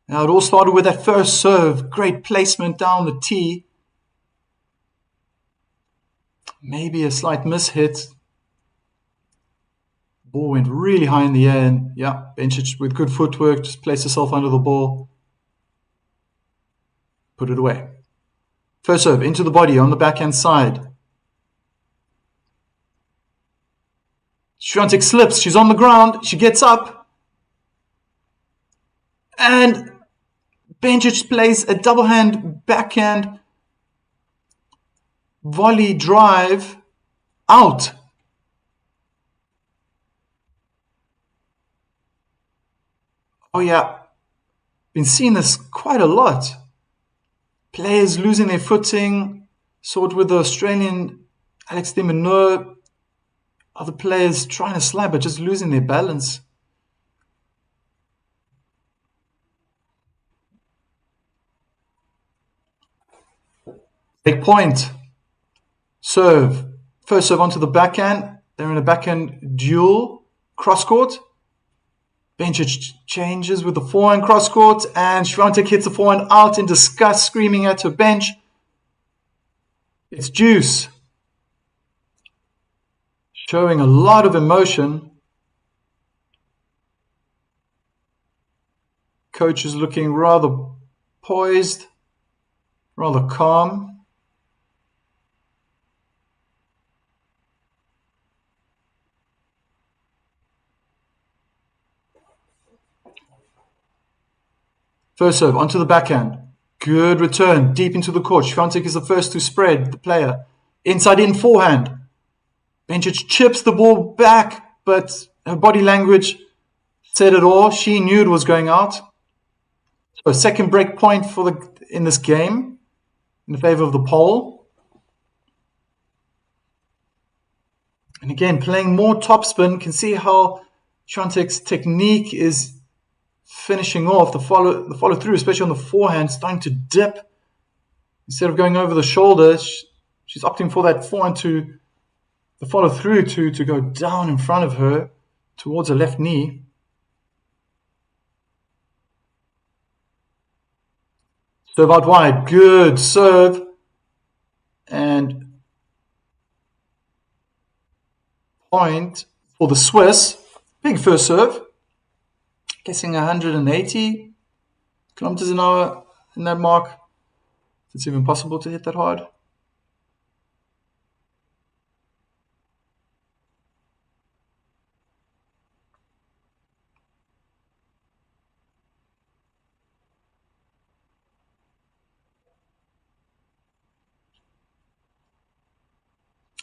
Now it all started with that first serve. Great placement down the tee. Maybe a slight mishit. Ball went really high in the air, and yeah, Bencic with good footwork just placed herself under the ball. Put it away. First serve into the body on the backhand side. Świątek slips. She's on the ground. She gets up. And Bencic plays a double hand backhand volley drive out. Oh yeah. been seeing this quite a lot. Players losing their footing. Saw it with the Australian Alex de Minaur. Other players trying to slide but just losing their balance. Break point. Serve. First serve onto the backhand. They're in a backhand duel. Cross court. Bencic changes with the forehand cross court, and Świątek hits the forehand out in disgust, screaming at her bench. It's deuce. Showing a lot of emotion. Coach is looking rather poised, rather calm. First serve onto the backhand. Good return, deep into the court. Świątek is the first to spread the player. Inside in forehand. Bencic chips the ball back, but her body language said it all. She knew it was going out. So second break point in this game in favor of the pole. And again, playing more topspin, can see how Świątek's technique is finishing off the follow through, especially on the forehand, starting to dip instead of going over the shoulder. She's opting for that forehand to the follow through to go down in front of her towards her left knee. Serve out wide, good serve, and point for the Swiss. Big first serve. Guessing 180 kilometers an hour in that mark. If it's even possible to hit that hard.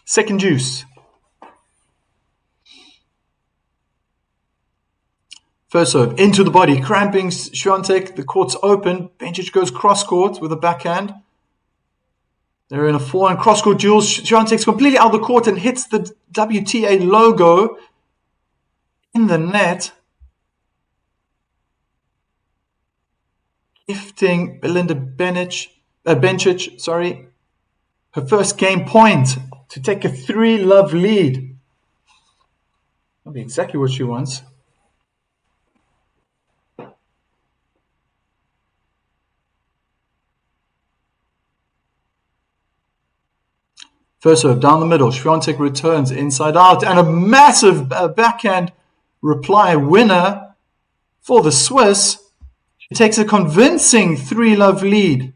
Second juice. First serve, into the body, cramping Świątek. The court's open. Bencic goes cross-court with a backhand. They're in a forehand cross-court duel. Świątek's completely out of the court and hits the WTA logo in the net. Gifting Belinda Bencic, her first game point to take a 3-love lead. That'll be exactly what she wants. First serve down the middle. Świątek returns inside out, and a massive backhand reply winner for the Swiss. She takes a convincing 3-love lead.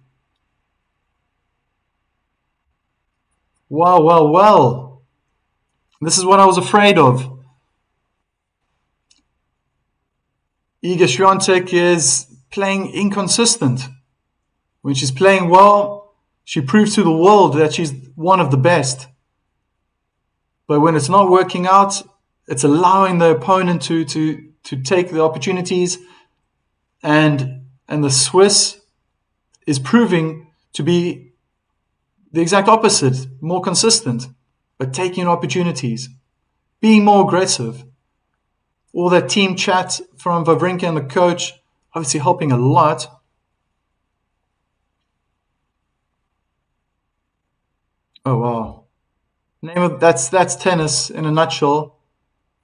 Well. This is what I was afraid of. Iga Świątek is playing inconsistent. When she's playing well, she proves to the world that she's one of the best. But when it's not working out, it's allowing the opponent to take the opportunities. And the Swiss is proving to be the exact opposite, more consistent, but taking opportunities, being more aggressive. All that team chat from Wawrinka and the coach obviously helping a lot. Oh wow! That's tennis in a nutshell.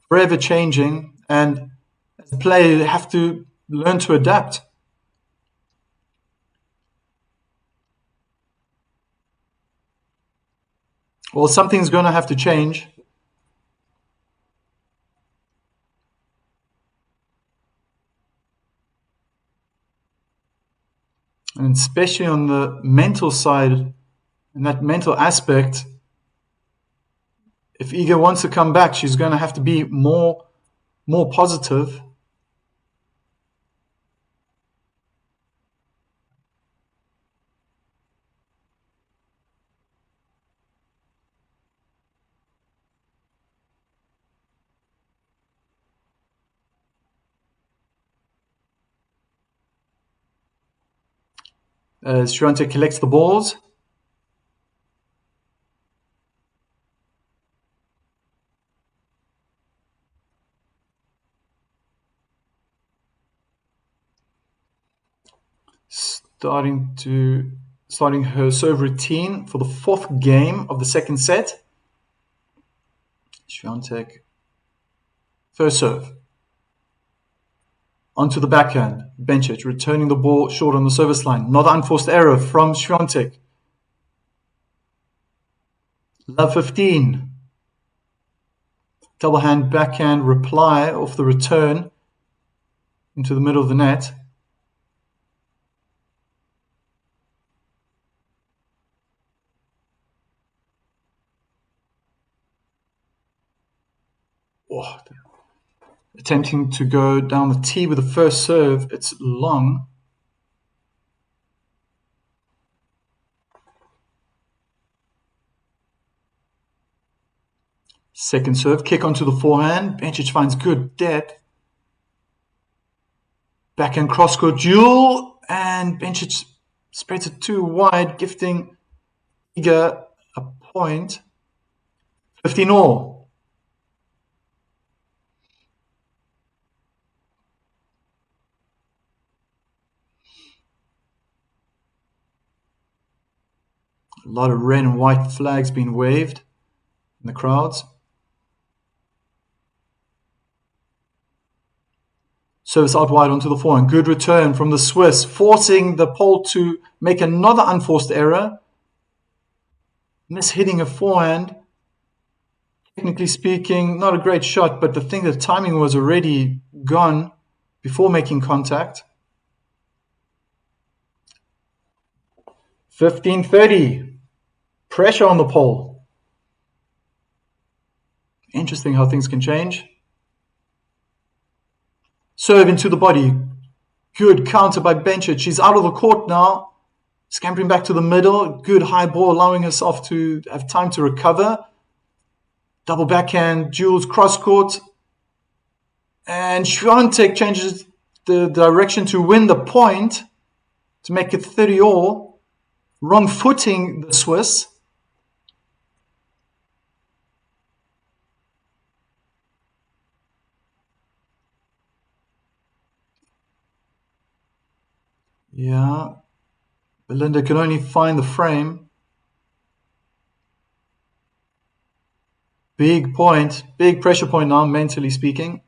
Forever changing, and as a player, you have to learn to adapt. Well, something's going to have to change. And especially on the mental side, and that mental aspect, if Iga wants to come back, she's going to have to be more positive. as Świątek collects the balls. Starting her serve routine for the fourth game of the second set. Świątek, first serve. Onto the backhand. Bencic returning the ball short on the service line. Not unforced error from Świątek. Love 15. Double hand backhand reply off the return into the middle of the net. Oh, attempting to go down the tee with the first serve. It's long. Second serve, kick onto the forehand. Bencic finds good depth. Backhand cross-court duel, and Bencic spreads it too wide, gifting Iga a point. 15 all. A lot of red and white flags being waved in the crowds. Service out wide onto the forehand. Good return from the Swiss, forcing the Pole to make another unforced error. Mishitting a forehand. Technically speaking, not a great shot, but the thing, the timing was already gone before making contact. 15-30. Pressure on the Pole. Interesting how things can change. Serve into the body. Good counter by Bencic. She's out of the court now. Scampering back to the middle. Good high ball, allowing herself to have time to recover. Double backhand, duels cross court. And Świątek changes the direction to win the point to make it 30 all. Wrong footing the Swiss. Yeah, Belinda can only find the frame. Big point, big pressure point now, mentally speaking.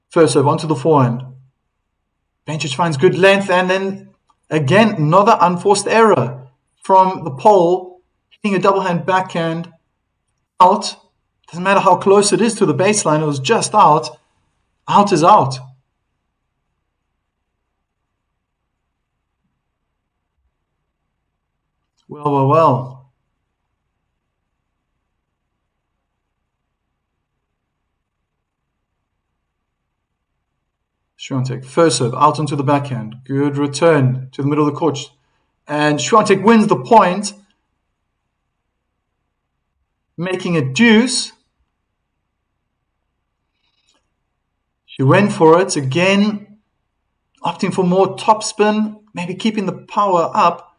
First serve onto the forehand. Bencic finds good length, and then again another unforced error from the Pole, hitting a double hand backhand out. Doesn't matter how close it is to the baseline, it was just out. Out is out. Well. Świątek, first serve, out onto the backhand. Good return to the middle of the court. And Świątek wins the point, making it deuce. She went for it again, opting for more topspin, maybe keeping the power up,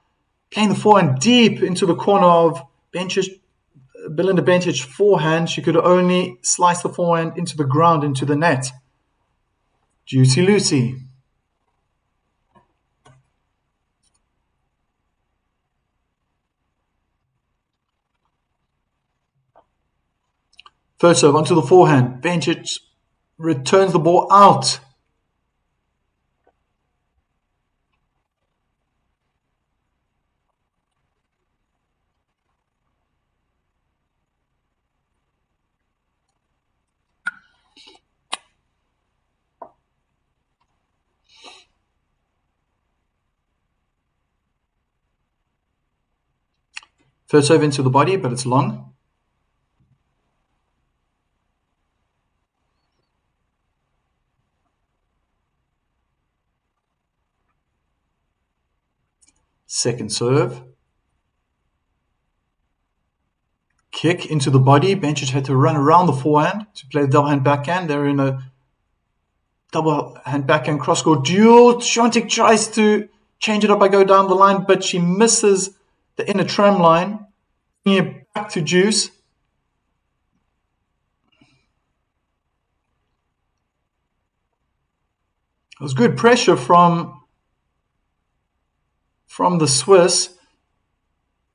playing the forehand deep into the corner of Belinda Bencic forehand. She could only slice the forehand into the ground, into the net. Juicy Lucy. First serve onto the forehand. Bencic returns the ball out. First serve into the body, but it's long. Second serve. Kick into the body. Bencic had to run around the forehand to play the double hand backhand. They're in a double hand backhand cross court duel. Świątek tries to change it up by go down the line, but she misses the inner tram line. Bringing it back to Juice. It was good pressure from the Swiss.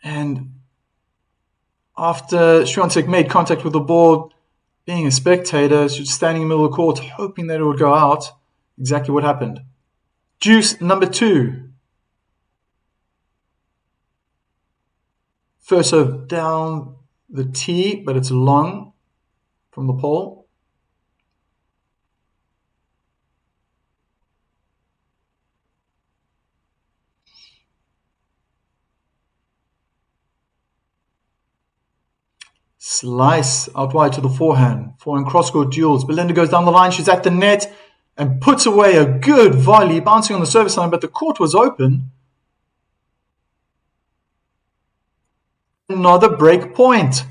And after Świątek made contact with the ball, being a spectator, she was standing in the middle of the court, hoping that it would go out. Exactly what happened. Juice number 2. First serve down the tee, but it's long from the pole. Slice out wide to the forehand. Forehand cross-court duels. Belinda goes down the line. She's at the net and puts away a good volley, bouncing on the service line, but the court was open. Another break point.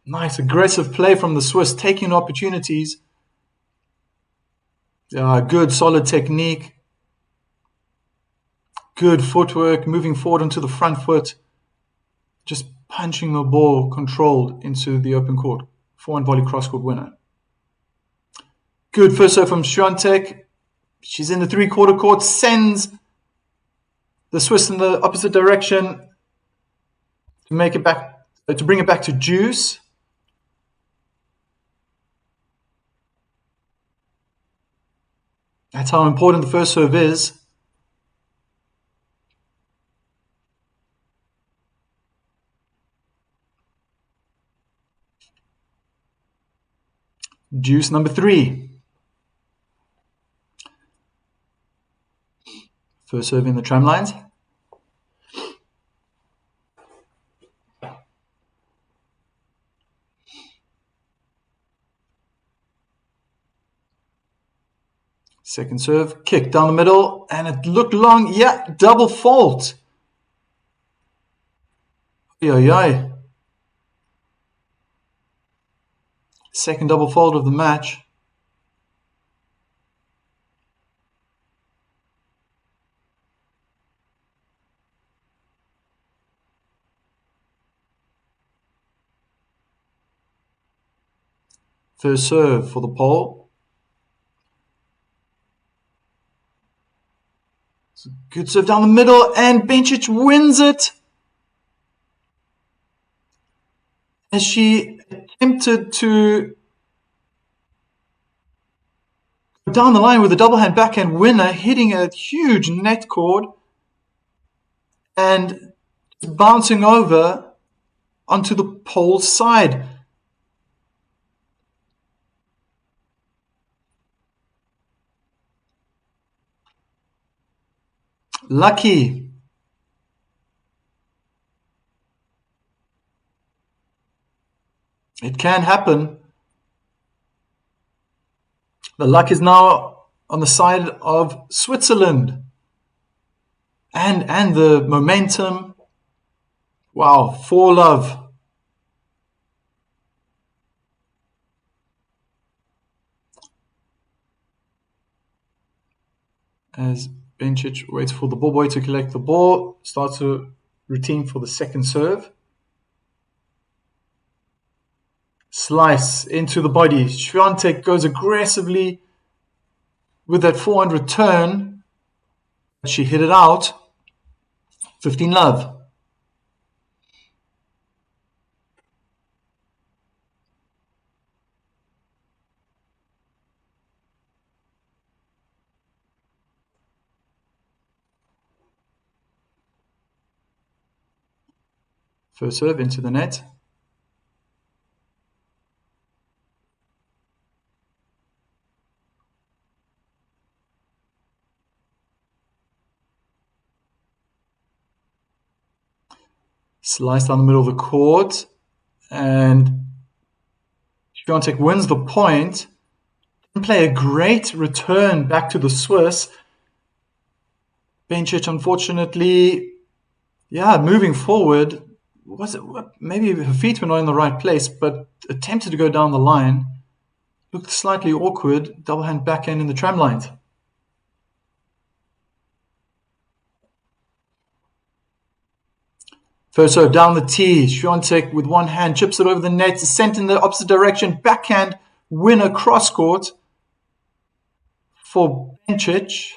Nice aggressive play from the Swiss, taking opportunities. Good solid technique. Good footwork, moving forward onto the front foot. Just punching the ball controlled into the open court. Forehand volley cross-court winner. Good first serve from Świątek. She's in the three-quarter court, sends the Swiss in the opposite direction to make it back, to bring it back to Juice. That's how important the first serve is. Juice number 3. First serve in the tram lines. Second serve, kick down the middle, and it looked long. Yeah, double fault. Ay. Second double fault of the match. First serve for the pole. It's a good serve down the middle, and Bencic wins it. As she attempted to go down the line with a double hand backhand winner, hitting a huge net cord and bouncing over onto the pole side. Lucky. It can happen. The luck is now on the side of Switzerland. And the momentum. Wow, 4-love. As Bencic waits for the ball boy to collect the ball, starts a routine for the second serve. Slice into the body. Świątek goes aggressively with that forehand return. She hit it out. 15-love. First serve into the net. Slice down the middle of the court, and Świątek wins the point. Play a great return back to the Swiss. Bencic, unfortunately, moving forward, was it maybe her feet were not in the right place, but attempted to go down the line. Looked slightly awkward. Double hand backhand in the tram lines. First serve down the tee. Świątek with one hand chips it over the net, sent in the opposite direction. Backhand winner cross court for Bencic.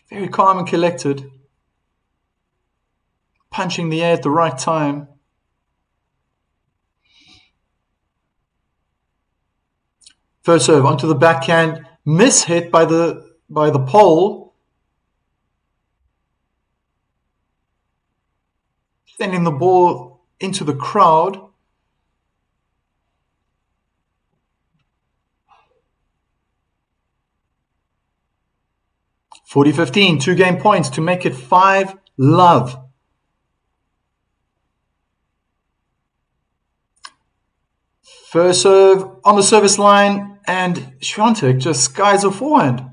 Very calm and collected. Punching the air at the right time. First serve onto the backhand. Mishit by the pole. Sending the ball into the crowd. (40-15), 2-game points to make it 5-love. First serve on the service line, and Świątek just skies a forehand.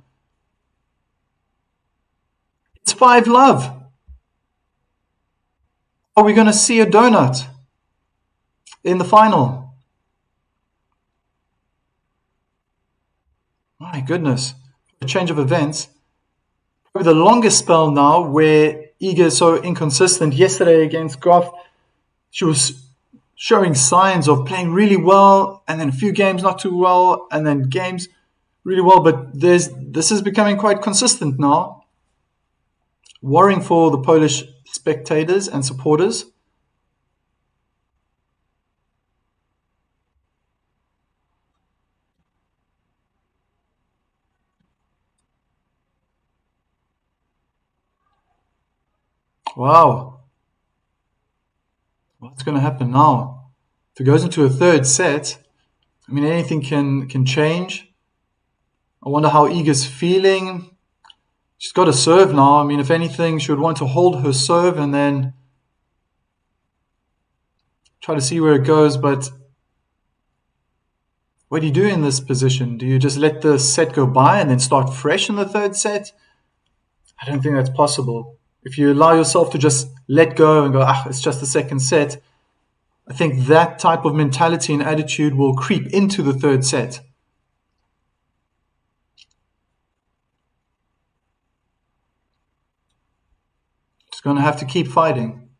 It's 5-love. Are we going to see a donut in the final? My goodness. A change of events. Probably the longest spell now where Iga is so inconsistent. Yesterday against Goff, she was showing signs of playing really well, and then a few games not too well, and then games really well. But this is becoming quite consistent now. Worrying for the Polish spectators and supporters. Wow. What's going to happen now? If it goes into a third set, I mean, anything can change. I wonder how Iga's feeling. She's got to serve now. I mean, if anything, she would want to hold her serve and then try to see where it goes. But what do you do in this position? Do you just let the set go by and then start fresh in the third set? I don't think that's possible. If you allow yourself to just let go and go, it's just the second set, I think that type of mentality and attitude will creep into the third set. Just going to have to keep fighting.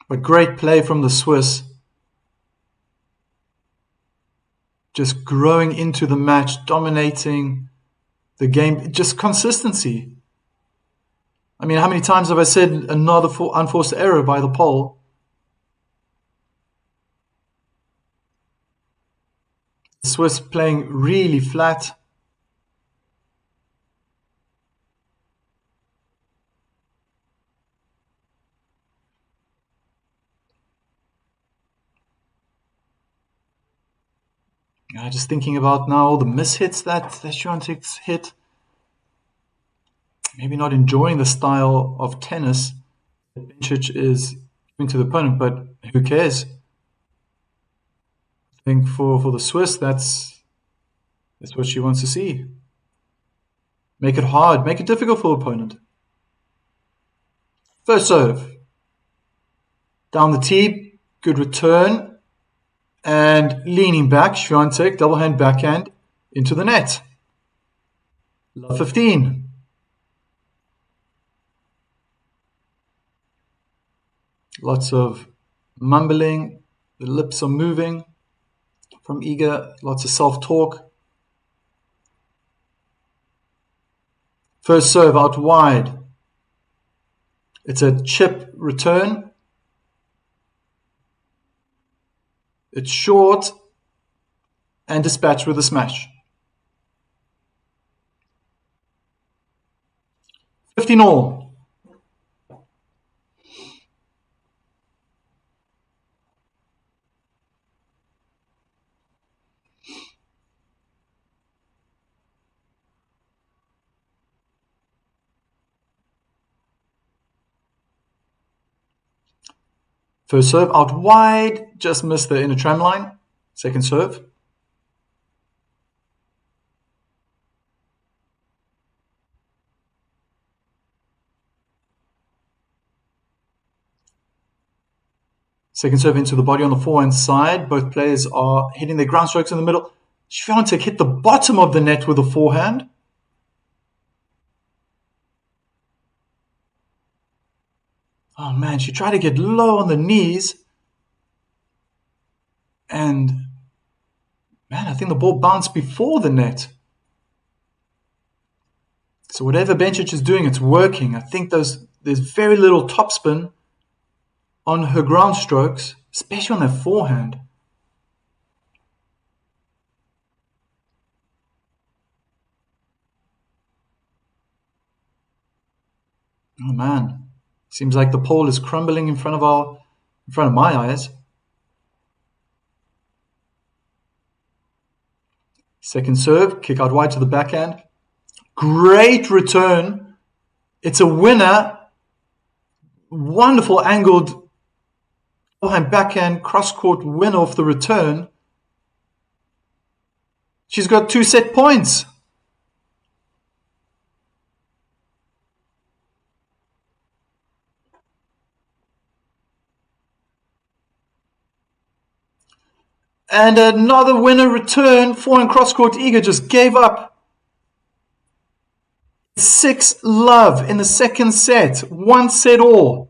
But great play from the Swiss. Just growing into the match, dominating the game, just consistency. I mean, how many times have I said another unforced error by the pole? The Swiss playing really flat. Just thinking about now all the mishits that Świątek's hit. Maybe not enjoying the style of tennis that Bencic is giving to the opponent, but who cares? I think for the Swiss, that's what she wants to see. Make it hard, make it difficult for the opponent. First serve. Down the tee, good return. And leaning back, Świątek, double hand backhand into the net. Love 15. Lots of mumbling, the lips are moving from Iga, lots of self-talk. First serve out wide. It's a chip return. It's short and dispatched with a smash. 15-all. First serve out wide, just missed the inner tram line. Second serve. Second serve into the body on the forehand side. Both players are hitting their ground strokes in the middle. Świątek hit the bottom of the net with a forehand. Oh man, she tried to get low on the knees. And man, I think the ball bounced before the net. So whatever Bencic is doing, it's working. I think there's very little topspin on her ground strokes, especially on that forehand. Oh man, seems like the pole is crumbling in front of my eyes. Second serve, kick out wide to the backhand. Great return. It's a winner. Wonderful angled forehand backhand cross-court win off the return. She's got 2 set points. And another winner return. Forehand cross-court. Iga just gave up. 6-love in the second set. 1 set all.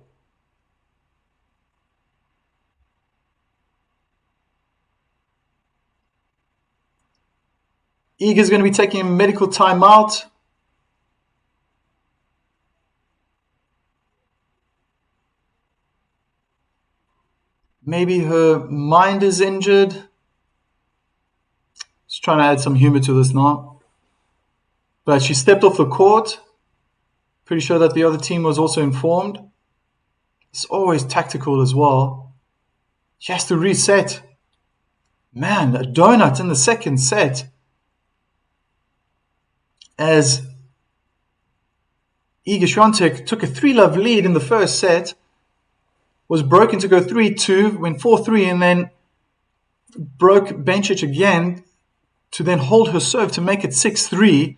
Iga's going to be taking a medical timeout. Maybe her mind is injured. Just trying to add some humor to this now. But she stepped off the court. Pretty sure that the other team was also informed. It's always tactical as well. She has to reset. Man, a donut in the second set. As Iga Świątek took a 3-love lead in the first set, was broken to go 3-2, went 4-3, and then broke Bencic again to then hold her serve to make it 6-3.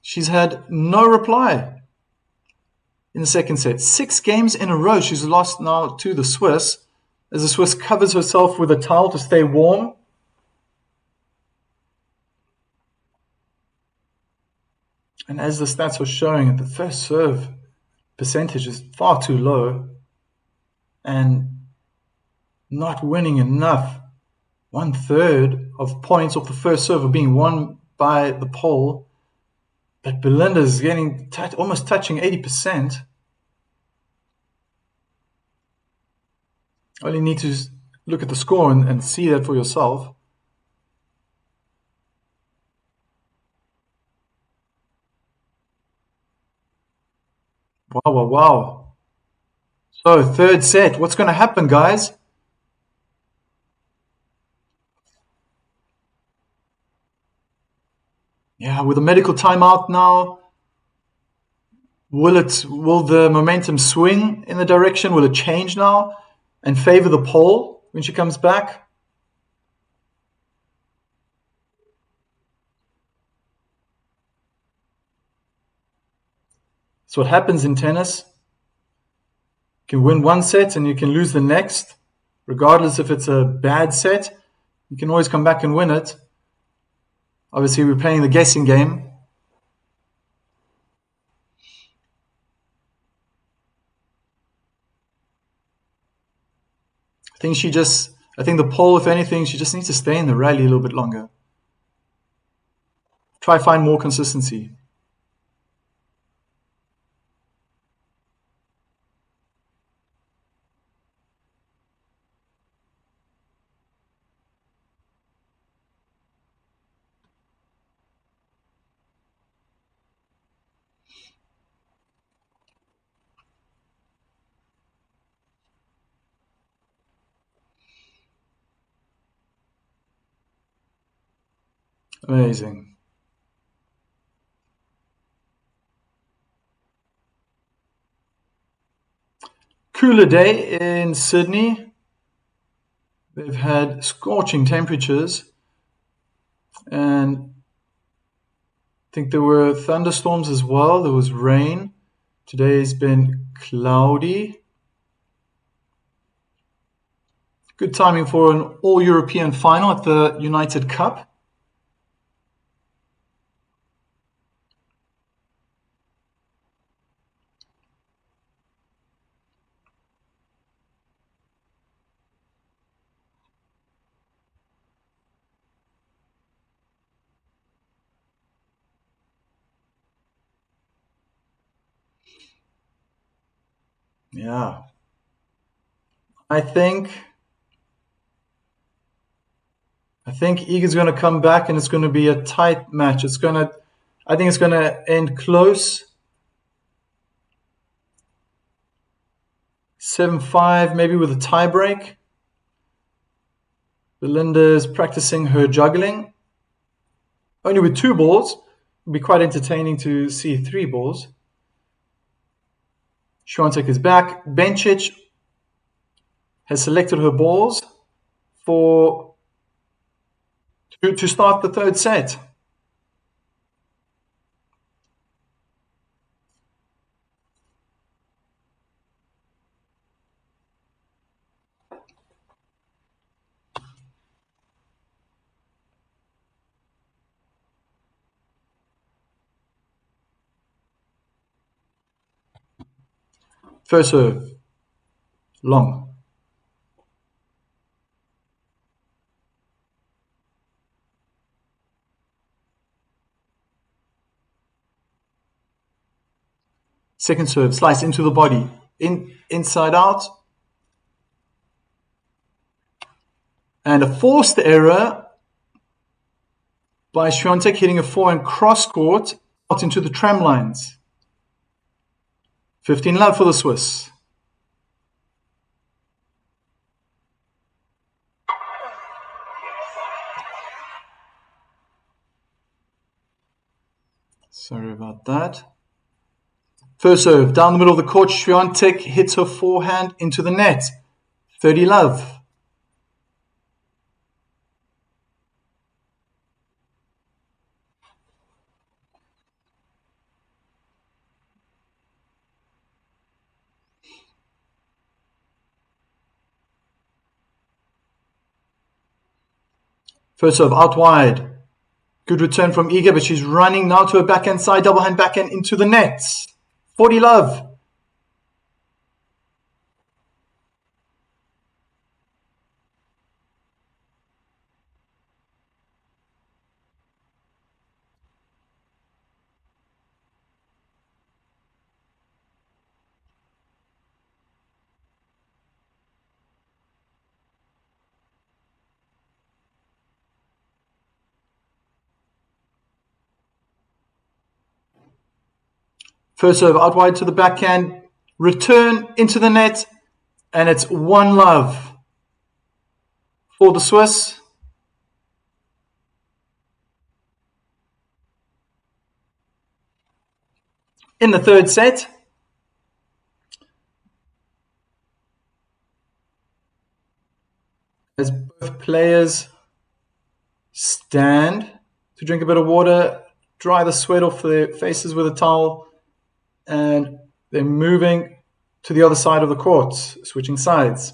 She's had no reply in the second set. 6 games in a row she's lost now to the Swiss, as the Swiss covers herself with a towel to stay warm. And as the stats are showing, the first serve percentage is far too low and not winning enough. 1/3 of points off the first serve are being won by the pole, but Belinda is getting almost touching 80%. Only need to look at the score and see that for yourself. Wow, wow, wow. So, third set. What's going to happen, guys? Yeah, with a medical timeout now, will the momentum swing in the direction? Will it change now and favor the pole when she comes back? That's what happens in tennis. You can win one set and you can lose the next, regardless if it's a bad set. You can always come back and win it. Obviously, we're playing the guessing game. I think the pole, if anything, she just needs to stay in the rally a little bit longer. Try find more consistency. Amazing. cooler day in Sydney. They've had scorching temperatures, and I think there were thunderstorms as well. There was rain. Today's been cloudy. Good timing for an all-European final at the United Cup. Yeah. I think Iga's going to come back and it's going to be a tight match. I think it's going to end close. 7-5, maybe with a tie break. Belinda is practicing her juggling. Only with 2 balls. It'll be quite entertaining to see 3 balls. Świątek is back. Bencic has selected her balls to start the 3rd set. First serve, long. Second serve, slice into the body, inside out. And a forced error by Świątek, hitting a forehand cross court out into the tram lines. 15 love for the Swiss. Sorry about that. First serve, down the middle of the court, Świątek hits her forehand into the net. 30 love. First serve, out wide. Good return from Iga, but she's running now to her backhand side, double hand backhand into the net. 40 love. First serve, out wide to the backhand, return into the net, and it's 1 love for the Swiss. In the 3rd set, as both players stand to drink a bit of water, dry the sweat off their faces with a towel, and they're moving to the other side of the court, switching sides.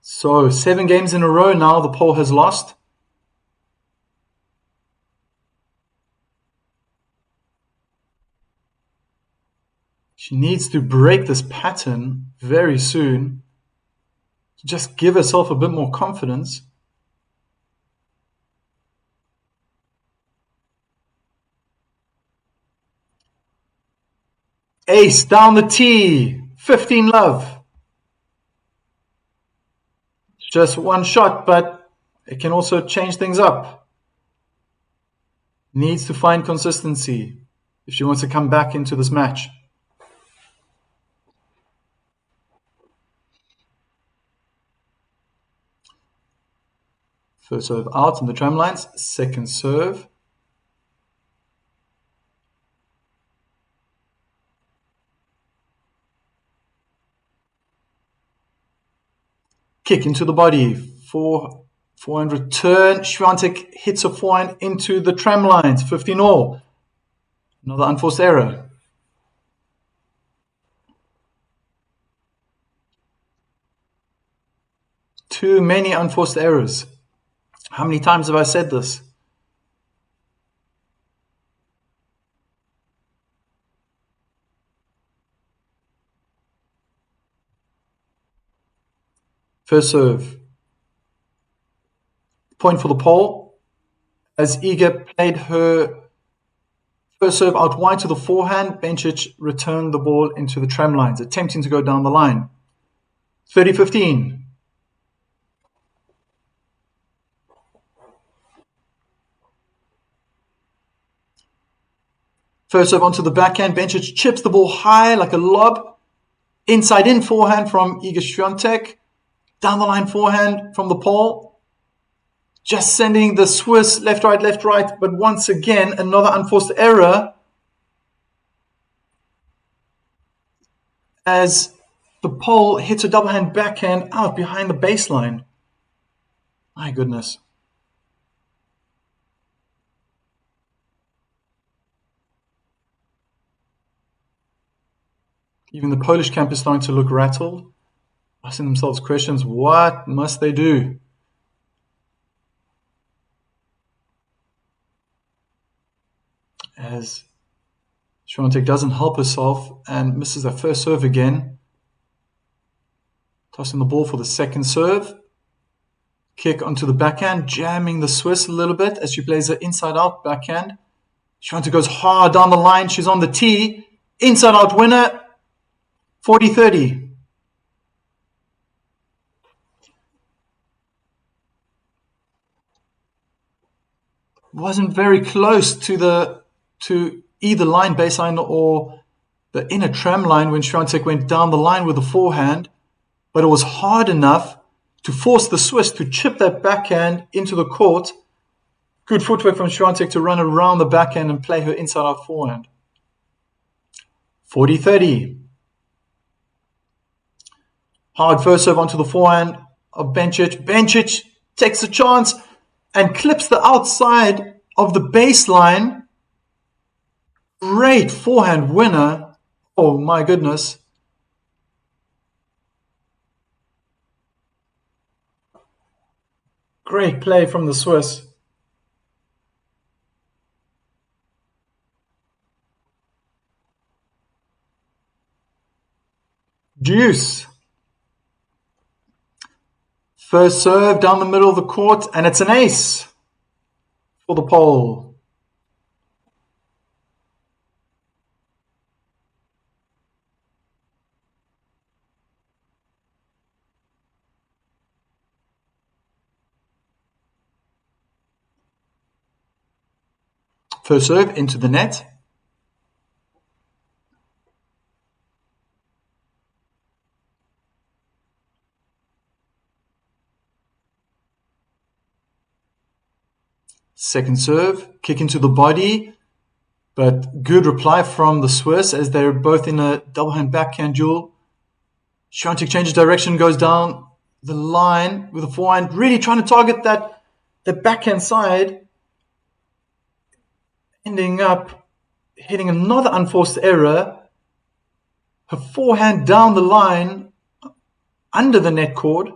So 7 games in a row now the Pole has lost. She needs to break this pattern very soon to just give herself a bit more confidence. Ace down the tee, 15 love. Just 1 shot, but it can also change things up. Needs to find consistency if she wants to come back into this match. First serve out in the tram lines. Second serve. Kick into the body. Forehand return. Świątek hits a forehand into the tram lines. 15-all. Another unforced error. Too many unforced errors. How many times have I said this? First serve. Point for the pole. As Iga played her first serve out wide to the forehand, Bencic returned the ball into the tram lines, attempting to go down the line. 30-15. First serve onto the backhand. Bencic chips the ball high like a lob. Inside in forehand from Iga Świątek. Down the line forehand from the pole. Just sending the Swiss left, right. But once again, another unforced error. As the pole hits a double hand backhand out behind the baseline. My goodness. Even the Polish camp is starting to look rattled, asking themselves questions. What must they do? As Świątek doesn't help herself and misses her first serve again. Tossing the ball for the second serve. Kick onto the backhand, jamming the Swiss a little bit as she plays her inside-out backhand. Świątek goes hard down the line. She's on the tee. Inside-out winner. 40-30. Wasn't very close to either line baseline or the inner tram line when Świątek went down the line with the forehand, but it was hard enough to force the Swiss to chip that backhand into the court. Good footwork from Świątek to run around the backhand and play her inside-out forehand. 40-30. Hard first serve onto the forehand of Bencic. Bencic takes a chance and clips the outside of the baseline. Great forehand winner. Oh my goodness. Great play from the Swiss. Deuce. First serve down the middle of the court, and it's an ace for the pole. First serve into the net. Second serve, kick into the body, but good reply from the Swiss as they're both in a double hand backhand duel. Świątek changes direction, goes down the line with a forehand, really trying to target the backhand side, ending up hitting another unforced error. Her forehand down the line under the net cord.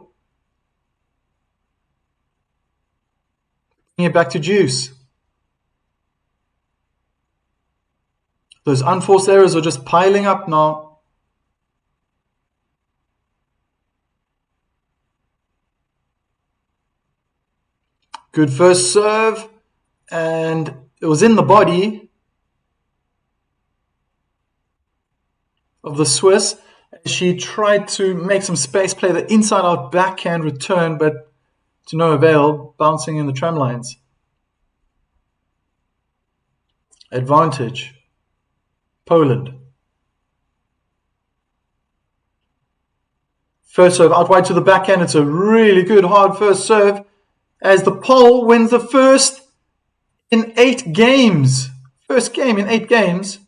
Bring it back to deuce. Those unforced errors are just piling up now. Good first serve, and it was in the body of the Swiss. She tried to make some space, play the inside-out backhand return, but to no avail, bouncing in the tram lines. Advantage. Poland. First serve out wide to the backhand. It's a really good hard first serve. as the Pole wins the first in 8 games. First game in 8 games.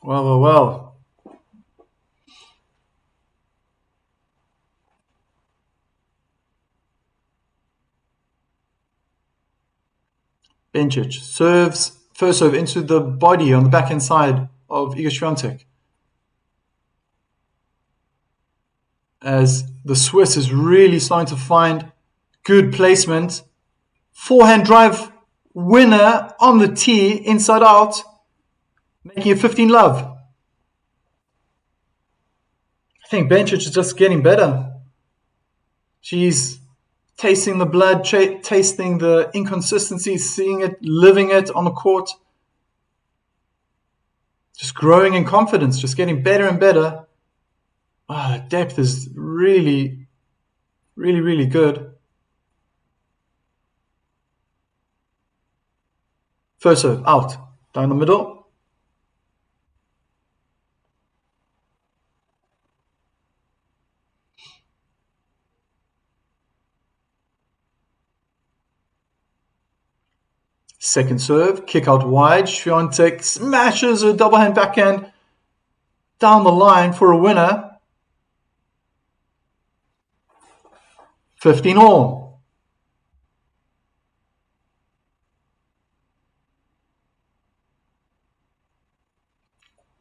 Well. Bencic serves first serve into the body on the backhand side of Iga Świątek, as the Swiss is really starting to find good placement. Forehand drive winner on the tee, inside out, making it 15-love. I think Bencic is just getting better. She's tasting the blood, tasting the inconsistency, seeing it, living it on the court. Just growing in confidence, just getting better and better. Depth is really, really, really good. First serve, out, down the middle. Second serve, kick out wide. Świątek smashes a double hand backhand down the line for a winner. 15-all.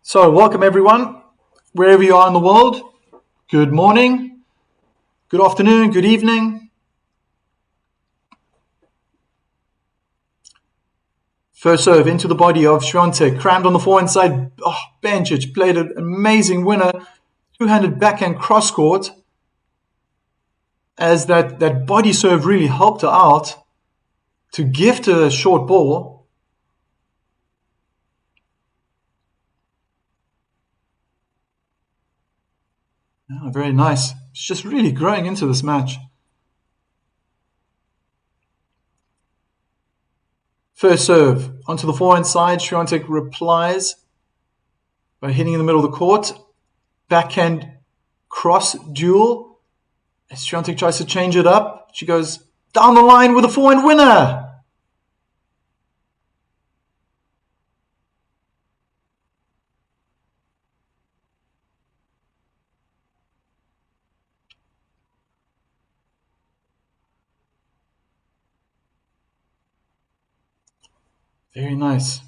So, welcome everyone, wherever you are in the world. Good morning, good afternoon, good evening. First serve into the body of Świątek, crammed on the forehand side. Bencic played an amazing winner, two-handed backhand cross court, as that body serve really helped her out to gift her a short ball. Very nice. She's just really growing into this match. First serve onto the forehand side. Świątek replies by hitting in the middle of the court. Backhand cross duel. As Świątek tries to change it up, she goes down the line with a forehand winner. Very nice.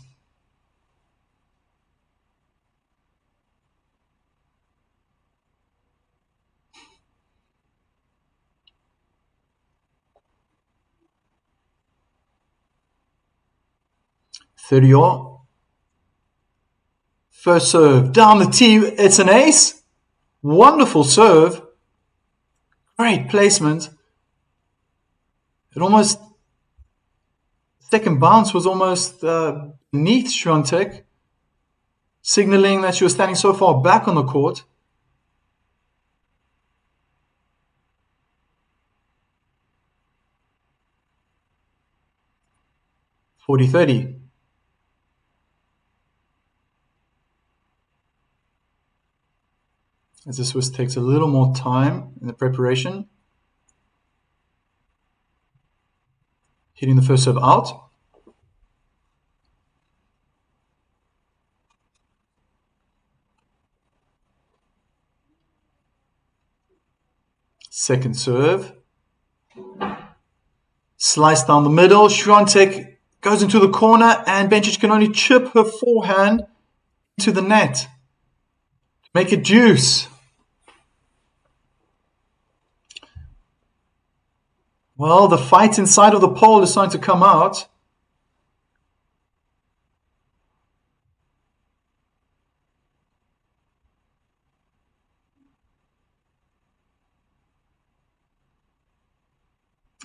$30-all. First serve down the tee. It's an ace. Wonderful serve. Great placement. Second bounce was almost beneath Świątek, signaling that she was standing so far back on the court. $40-30. As the Swiss takes a little more time in the preparation. Hitting the first serve out. Second serve. Slice down the middle. Świątek goes into the corner and Bencic can only chip her forehand into the net. Make it deuce. Well, the fight inside of the pole is starting to come out.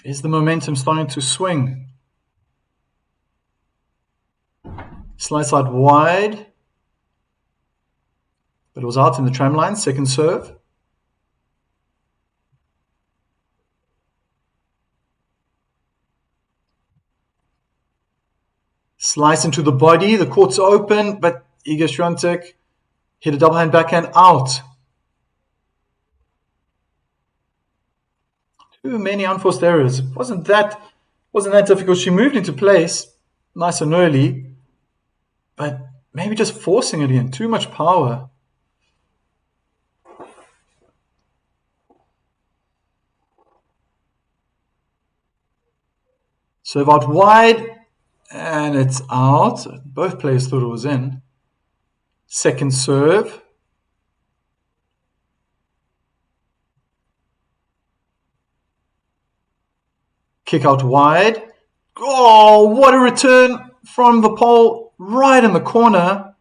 Is the momentum starting to swing? Slice out wide. But it was out in the tram line. Second serve. Slice into the body. The court's open, but Iga Świątek hit a double hand backhand out. Too many unforced errors. Wasn't that difficult. She moved into place nice and early, but maybe just forcing it in. Too much power. Serve out wide, and it's out. Both players thought it was in. Second serve. Kick out wide. Oh, what a return from the pole right in the corner.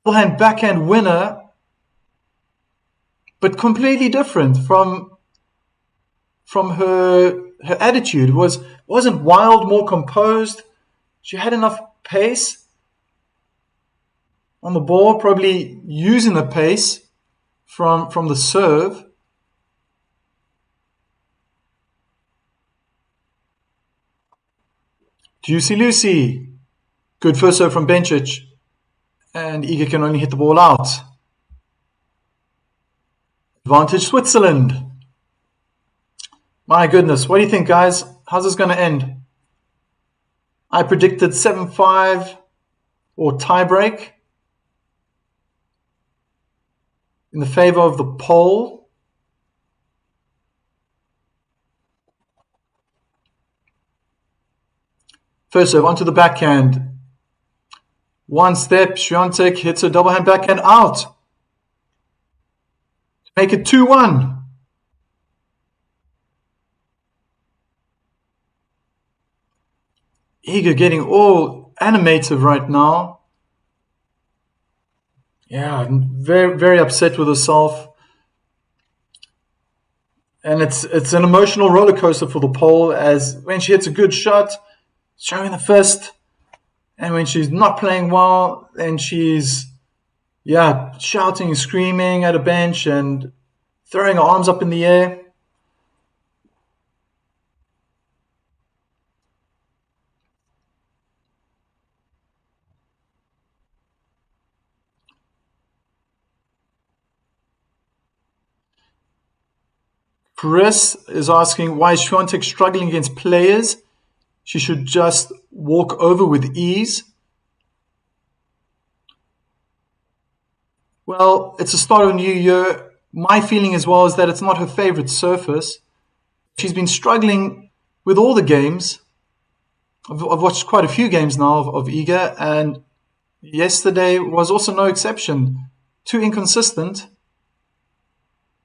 Full-hand backhand winner, but completely different from her attitude. Wasn't wild, more composed. She had enough pace on the ball, probably using the pace from the serve. Juicy Lucy. Good first serve from Bencic. And Iga can only hit the ball out. Advantage Switzerland. My goodness, what do you think, guys? How's this going to end? I predicted 7-5 or tiebreak in the favor of the pole. First serve onto the backhand. One step, Świątek hits a double hand backhand out. Make it 2-1. Iga getting all animated right now. Yeah, very, very upset with herself. And it's an emotional roller coaster for the pole, as when she hits a good shot, showing the fist, and when she's not playing well, then she's shouting and screaming at a bench and throwing her arms up in the air. Chris is asking, why is Świątek struggling against players she should just walk over with ease? Well, it's the start of a new year. My feeling as well is that it's not her favorite surface. She's been struggling with all the games. I've watched quite a few games now of Iga, and yesterday was also no exception. Too inconsistent.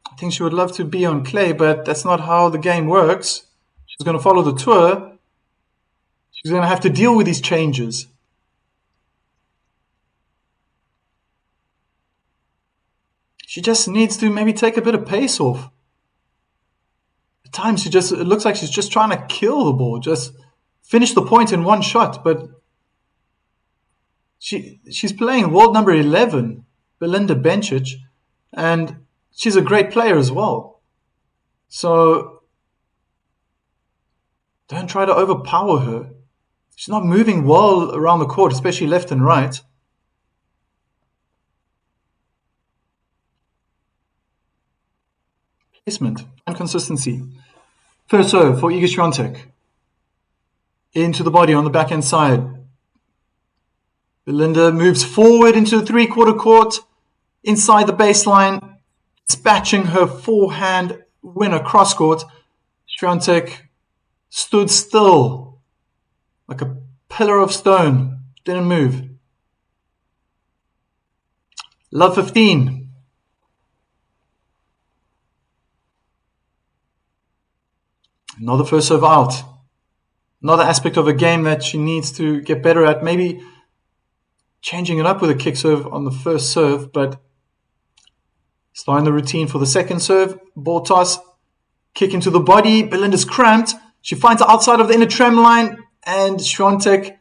I think she would love to be on clay, but that's not how the game works. She's going to follow the tour. She's going to have to deal with these changes. She just needs to maybe take a bit of pace off. At times it looks like she's just trying to kill the ball, just finish the point in one shot. But she's playing world number 11, Belinda Bencic, and she's a great player as well. So don't try to overpower her. She's not moving well around the court, especially left and right. Placement and consistency. First serve for Iga Świątek. Into the body on the backhand side. Belinda moves forward into the three-quarter court, inside the baseline, dispatching her forehand winner cross court. Świątek stood still like a pillar of stone, didn't move. Love 15. Another first serve out. Another aspect of a game that she needs to get better at. Maybe changing it up with a kick serve on the first serve, but starting the routine for the second serve. Ball toss, kick into the body. Belinda's cramped. She finds the outside of the inner tram line, and Świątek,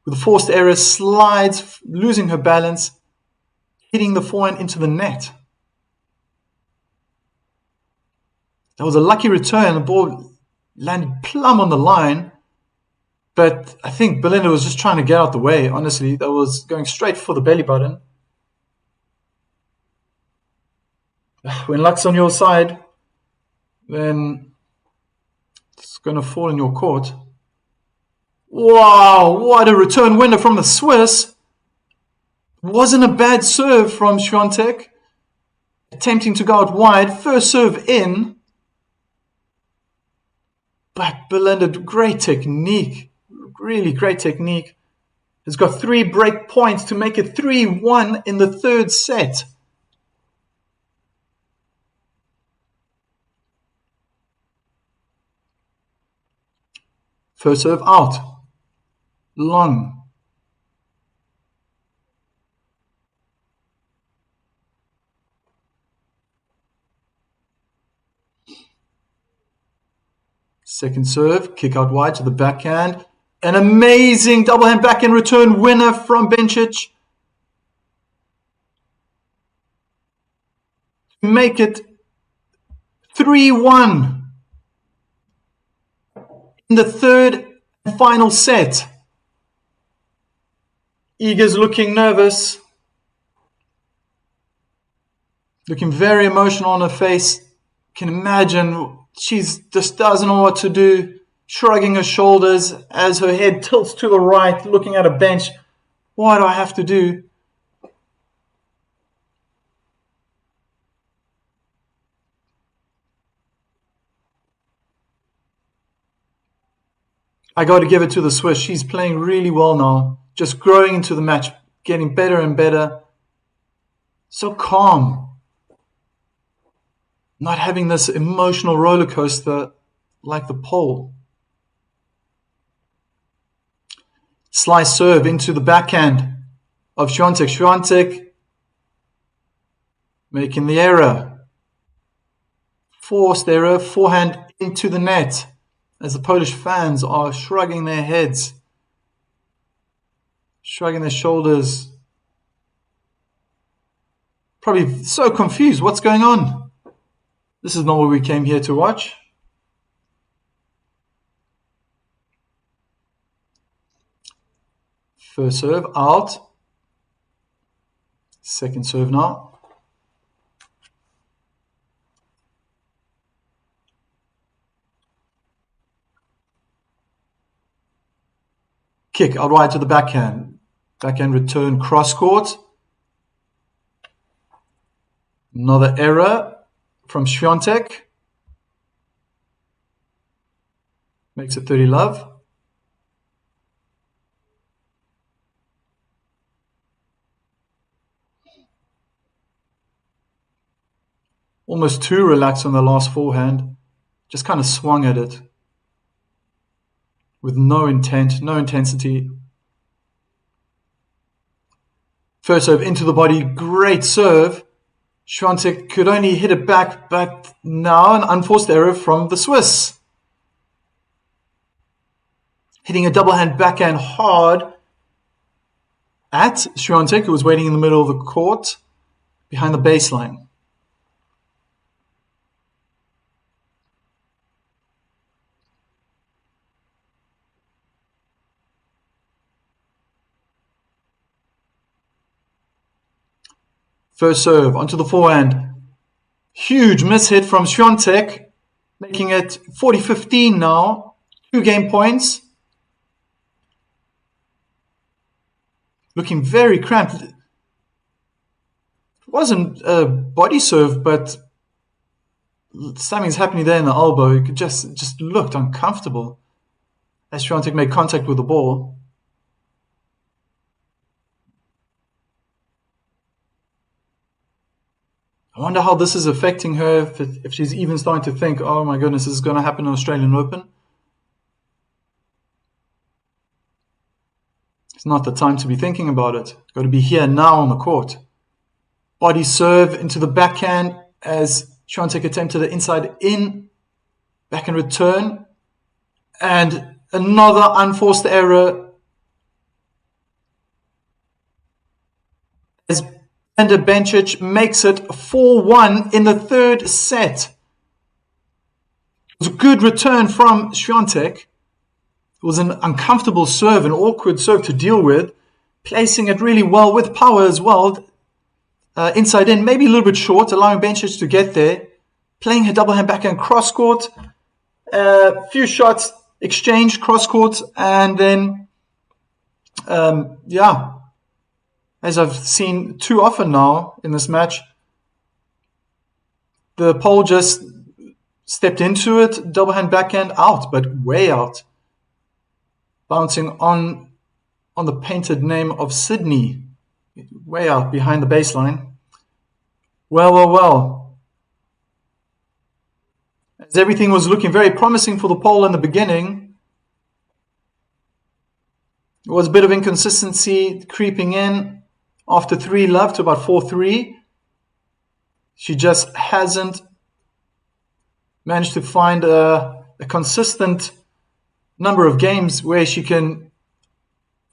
with a forced error, slides, losing her balance. hitting the forehand into the net. That was a lucky return. The ball landed plumb on the line. But I think Belinda was just trying to get out the way, honestly. That was going straight for the belly button. When luck's on your side, then it's going to fall in your court. Wow, what a return winner from the Swiss. Wasn't a bad serve from Świątek. Attempting to go out wide. First serve in. But Belinda, great technique. Really great technique. Has got 3 break points to make it 3-1 in the third set. First serve out. Long. Second serve, kick out wide to the backhand. An amazing double hand backhand return winner from Bencic. Make it 3-1 in the third and final set. Iga's looking nervous. Looking very emotional on her face. Can imagine she just doesn't know what to do. Shrugging her shoulders as her head tilts to the right, looking at a bench. What do I have to do? I got to give it to the Swiss. She's playing really well now. Just growing into the match, getting better and better. So calm. Not having this emotional roller coaster like the pole. Slice serve into the backhand of Świątek. Świątek making the error. Forced error, forehand into the net as the Polish fans are shrugging their heads, shrugging their shoulders. Probably so confused. What's going on? This is not what we came here to watch. First serve out. Second serve now. Kick out wide to the backhand. Backhand return cross court. Another error from Świątek. Makes it 30 love. Almost too relaxed on the last forehand. Just kind of swung at it. With no intent, no intensity. First serve into the body. Great serve. Świątek could only hit it back, but now an unforced error from the Swiss. Hitting a double hand backhand hard at Świątek, who was waiting in the middle of the court behind the baseline. First serve onto the forehand. Huge mishit from Świątek, making it 40-15 now. 2 game points. Looking very cramped. It wasn't a body serve, but something's happening there in the elbow. It just looked uncomfortable as Świątek made contact with the ball. I wonder how this is affecting her, if she's even starting to think, oh my goodness, this is going to happen in Australian Open. It's not the time to be thinking about it. Got to be here now on the court. Body serve into the backhand as Świątek attempted the inside in, backhand return, and another unforced error Belinda Bencic makes it 4-1 in the third set. It was a good return from Świątek. It was an uncomfortable serve, an awkward serve to deal with, placing it really well with power as well. Inside in, maybe a little bit short, allowing Bencic to get there. Playing her double hand backhand cross court. A few shots exchanged cross court, and then, as I've seen too often now in this match, the pole just stepped into it, double hand backhand out, but way out. Bouncing on the painted name of Sydney, way out behind the baseline. Well. As everything was looking very promising for the pole in the beginning, there was a bit of inconsistency creeping in after 3-love to about 4-3. She just hasn't managed to find a consistent number of games where she can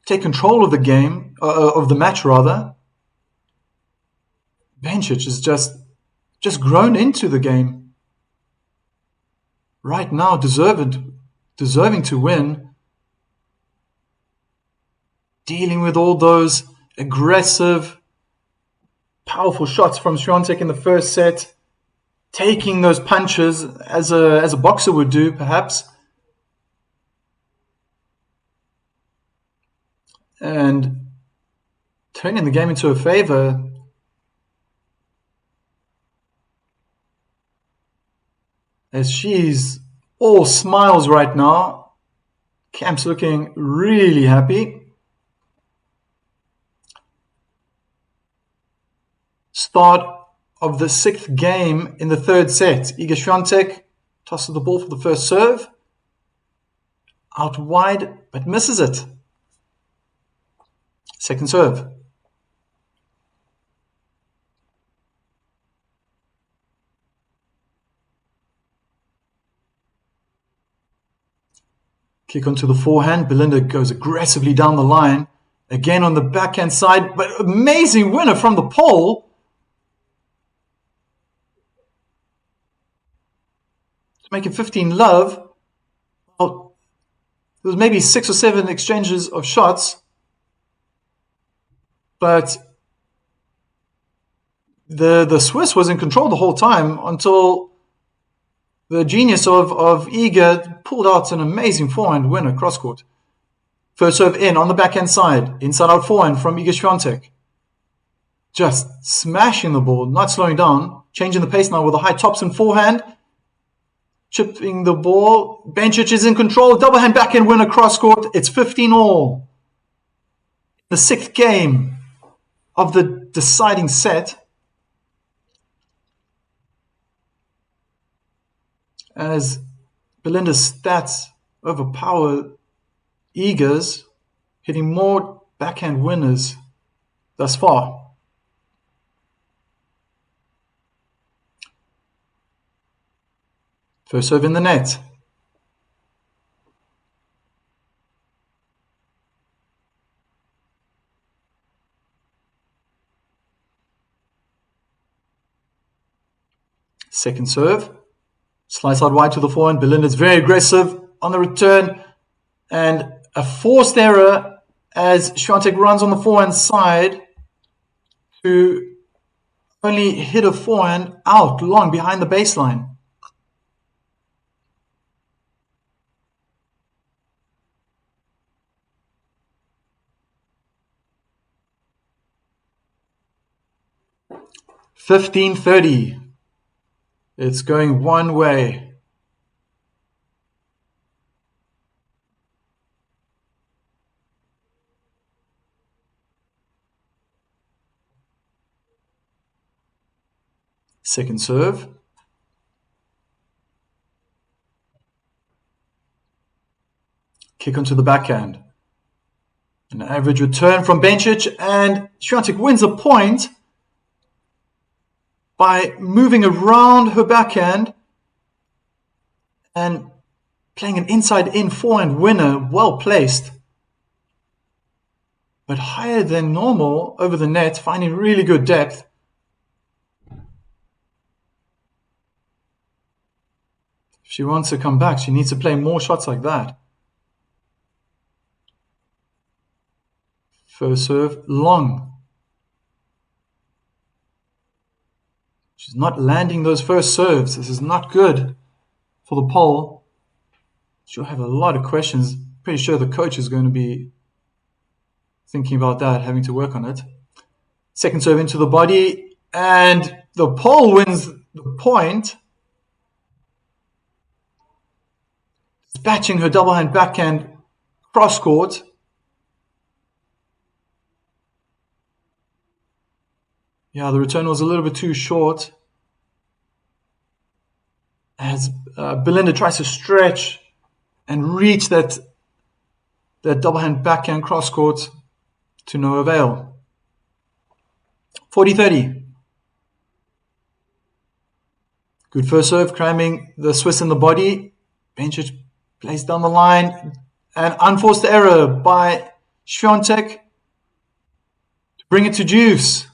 take control of the game, of the match rather. Bencic has just grown into the game. Right now, deserving to win. Dealing with all those aggressive, powerful shots from Świątek in the first set. Taking those punches as a boxer would do, perhaps. And turning the game into her favor. As she's all smiles right now. Camp's looking really happy. Start of the sixth game in the third set. Iga Świątek tosses the ball for the first serve. Out wide, but misses it. Second serve. Kick onto the forehand. Belinda goes aggressively down the line. Again on the backhand side, but amazing winner from the pole. To make it 15-love. Well, there was maybe 6 or 7 exchanges of shots. But the Swiss was in control the whole time until the genius of Iga pulled out an amazing forehand winner cross court. First serve in on the backhand side. Inside out forehand from Iga Świątek. Just smashing the ball, not slowing down. Changing the pace now with a high topspin forehand. Chipping the ball. Bencic is in control. Double hand backhand winner cross court. It's 15-all. The sixth game of the deciding set. As Belinda's stats overpower Iga's, hitting more backhand winners thus far. First serve in the net. Second serve. Slice out wide to the forehand. Belinda's very aggressive on the return. And a forced error as Świątek runs on the forehand side to only hit a forehand out long behind the baseline. $15-30. It's going one way. Second serve. Kick onto the backhand. An average return from Bencic, and Świątek wins a point by moving around her backhand and playing an inside-in forehand winner, well placed. but higher than normal over the net, finding really good depth. If she wants to come back, she needs to play more shots like that. First serve, long. She's not landing those first serves. This is not good for the pole. She'll have a lot of questions. Pretty sure the coach is going to be thinking about that, having to work on it. Second serve into the body, and the pole wins the point. Dispatching her double hand backhand cross court. Yeah, the return was a little bit too short. As Belinda tries to stretch and reach that double hand backhand cross court, to no avail. 40-30. Good first serve, cramming the Swiss in the body. Bencic plays down the line. An unforced error by Świątek to bring it to juice.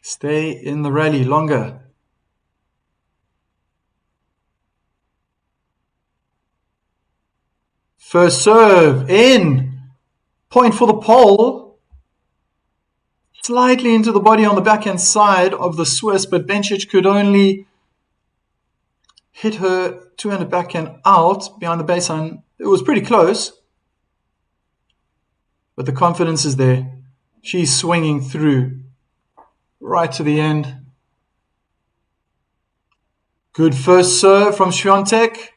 Stay in the rally longer. First serve in. Point for the pole. Slightly into the body on the backhand side of the Swiss, but Bencic could only hit her two-handed backhand out behind the baseline. It was pretty close, but the confidence is there. She's swinging through right to the end. Good first serve from Świątek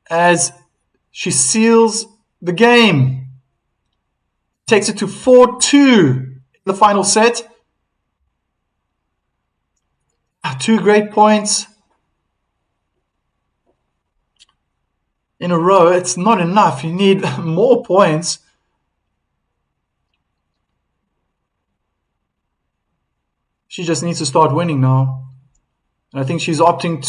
as she seals the game. Takes it to 4-2 in the final set. 2 great points in a row. It's not enough. You need more points. She just needs to start winning now. And I think she's opting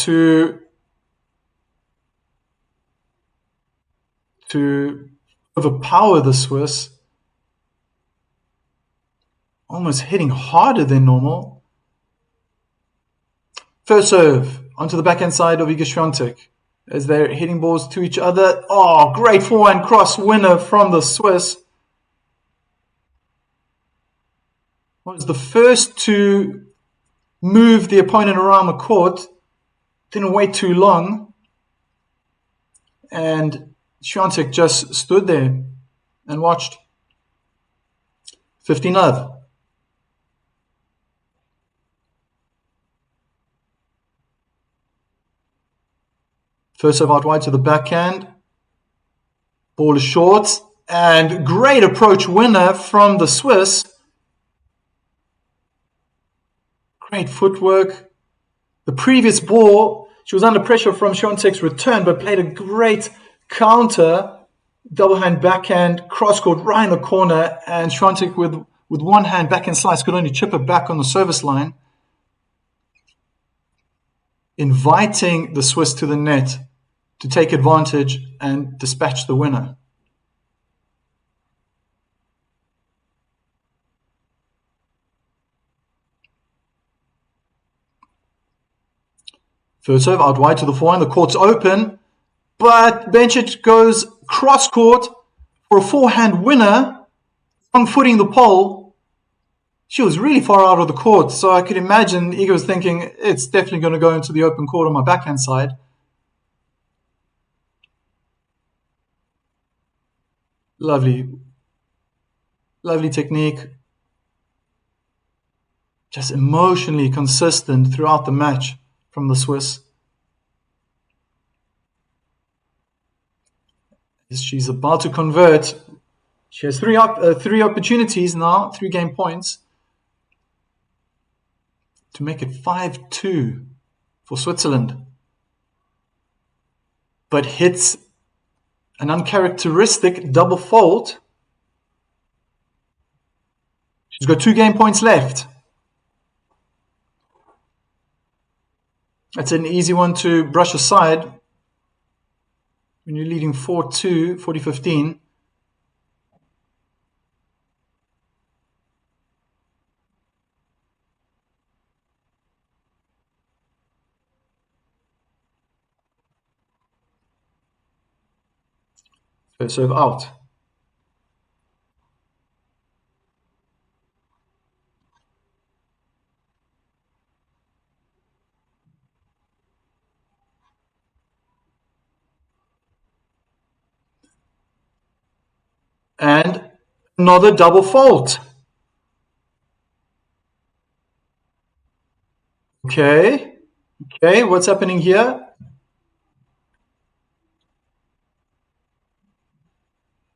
to overpower the Swiss. Almost hitting harder than normal. First serve onto the backhand side of Iga Świątek as they're hitting balls to each other. Oh, great forehand cross winner from the Swiss. Was the first to move the opponent around the court. Didn't wait too long. And Świątek just stood there and watched. 15-love. First serve out wide to the backhand. Ball is short. And great approach winner from the Swiss. Great footwork. The previous ball, she was under pressure from Świątek's return, but played a great counter. Double hand backhand, cross court right in the corner. And Świątek with one hand backhand slice could only chip it back on the service line. Inviting the Swiss to the net to take advantage and dispatch the winner. First serve out wide to the forehand. The court's open, but Bencic goes cross court for a forehand winner, wrong footing the pole. She was really far out of the court, so I could imagine Iga was thinking, it's definitely going to go into the open court on my backhand side. Lovely technique. Just emotionally consistent throughout the match from the Swiss. She's about to convert. She has three opportunities now, 3 game points, to make it 5-2 for Switzerland. But hits an uncharacteristic double fault. She's got 2 game points left. That's an easy one to brush aside when you're leading 4-2, 40-15. First serve out. And another double fault. Okay, what's happening here?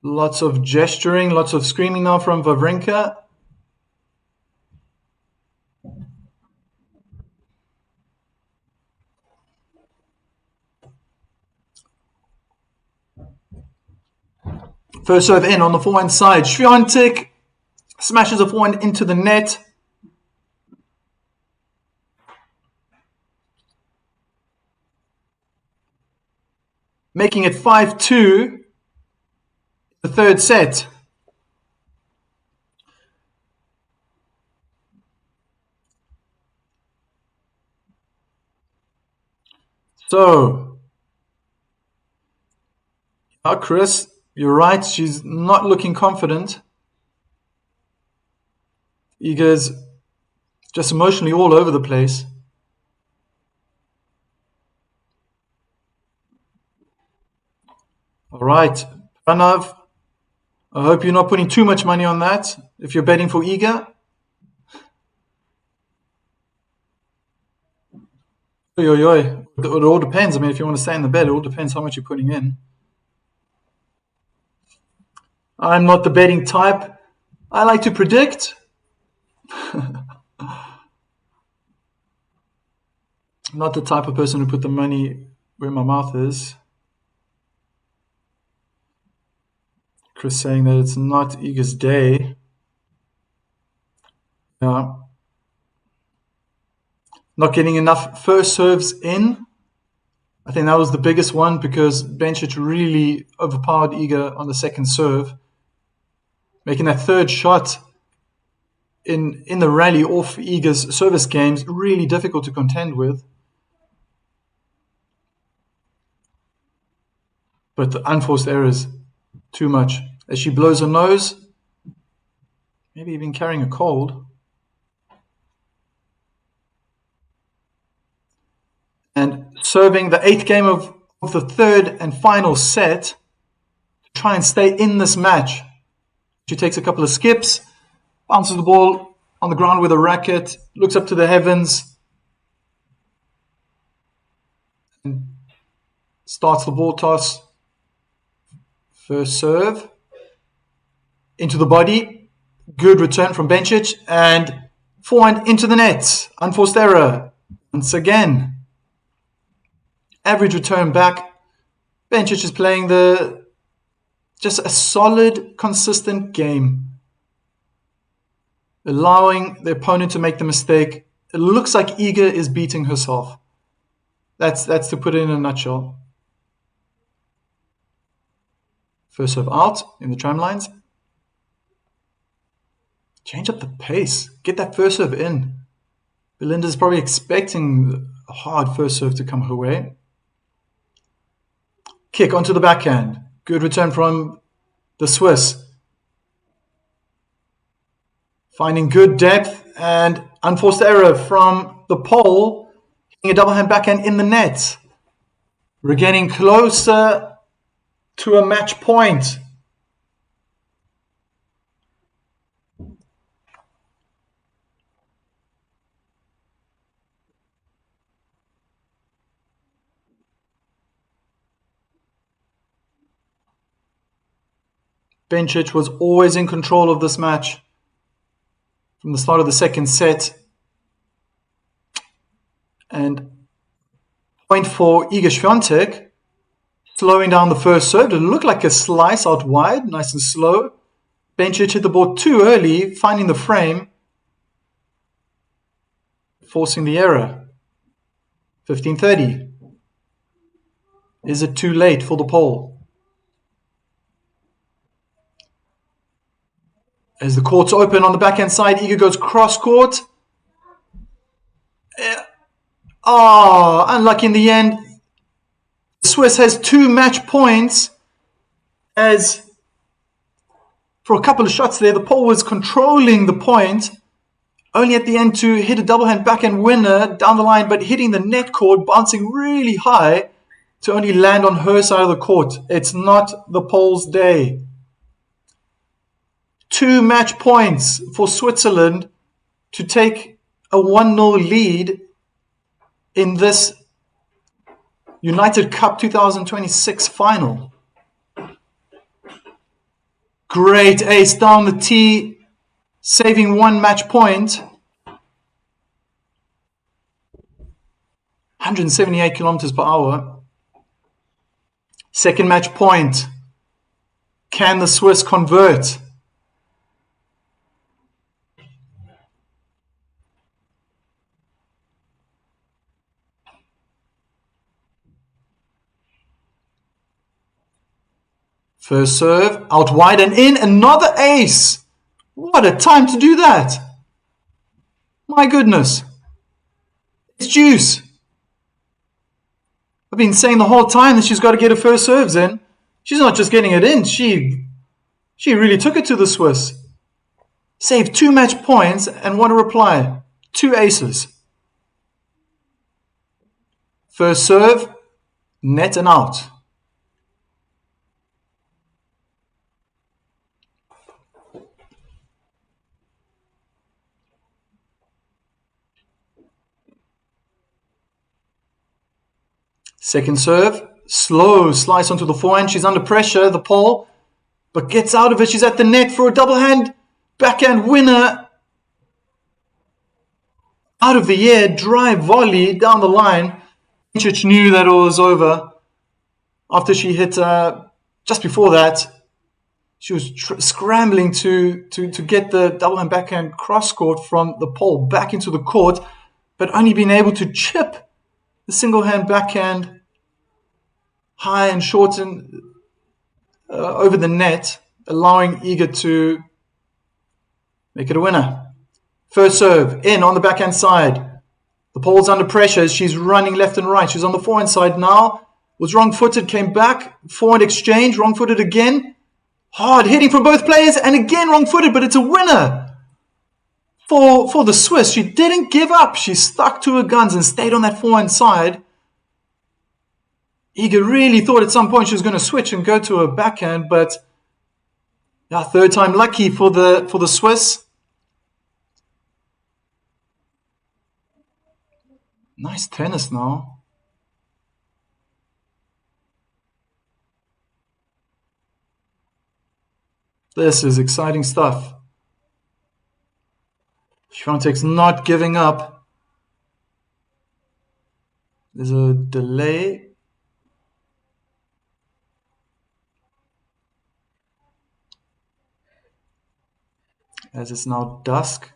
Lots of gesturing, lots of screaming now from Wawrinka. First serve in on the forehand side. Świątek smashes a forehand into the net. Making it 5-2, the third set. So, Chris, you're right, she's not looking confident. Iga's just emotionally all over the place. All right, Pranav, I hope you're not putting too much money on that if you're betting for Iga. It all depends. I mean, if you want to stay in the bet, it all depends how much you're putting in. I'm not the betting type. I like to predict. Not the type of person who put the money where my mouth is. Chris saying that it's not Iga's day. Yeah. Not getting enough first serves in. I think that was the biggest one because Bencic really overpowered Iga on the second serve. Making that third shot in the rally off Iga's service games really difficult to contend with. But the unforced errors, too much. As she blows her nose, maybe even carrying a cold. And serving the 8th game of the third and final set to try and stay in this match. She takes a couple of skips, bounces the ball on the ground with a racket, looks up to the heavens, and starts the ball toss. First serve into the body. Good return from Bencic and forehand into the net. Unforced error once again. Average return back. Bencic is playing just a solid, consistent game. Allowing the opponent to make the mistake. It looks like Iga is beating herself. That's to put it in a nutshell. First serve out in the tram lines. Change up the pace. Get that first serve in. Belinda's probably expecting a hard first serve to come her way. Kick onto the backhand. Good return from the Swiss. Finding good depth and unforced error from the pole. Hitting a double hand backhand in the net. We're getting closer to a match point. Bencic was always in control of this match from the start of the second set. And point for Iga Świątek. Slowing down the first serve. It looked like a slice out wide, nice and slow. Bencic hit the ball too early, finding the frame, forcing the error. 15:30. Is it too late for the pole? As the court's open on the backhand side, Iga goes cross court. Unlucky in the end. The Swiss has 2 match points, as for a couple of shots there, the pole was controlling the point, only at the end to hit a double hand backhand winner down the line, but hitting the net cord, bouncing really high to only land on her side of the court. It's not the pole's day. 2 match points for Switzerland to take a 1-0 lead in this United Cup 2026 final. Great ace down the tee, saving 1 match point. 178 kilometers per hour. Second match point. Can the Swiss convert? First serve, out wide and in, another ace. What a time to do that. My goodness. It's juice. I've been saying the whole time that she's got to get her first serves in. She's not just getting it in, she really took it to the Swiss. Saved 2 match points and what a reply. 2 aces. First serve, net and out. Second serve, slow slice onto the forehand. She's under pressure, the pole, but gets out of it. She's at the net for a double hand backhand winner. Out of the air, drive volley down the line. Bencic knew that it was over. After she hit, just before that, she was scrambling to get the double hand backhand cross court from the pole back into the court, but only being able to chip the single hand backhand high and short and over the net, allowing Iga to make it a winner. First serve, in on the backhand side. The pole's under pressure as she's running left and right. She's on the forehand side now. Was wrong-footed, came back. Forehand exchange, wrong-footed again. Hard hitting from both players and again wrong-footed, but it's a winner. For the Swiss, she didn't give up. She stuck to her guns and stayed on that forehand side. Iga really thought at some point she was going to switch and go to her backhand, but yeah, third time lucky for the Swiss. Nice tennis now. This is exciting stuff. Świątek's not giving up. There's a delay. As it's now dusk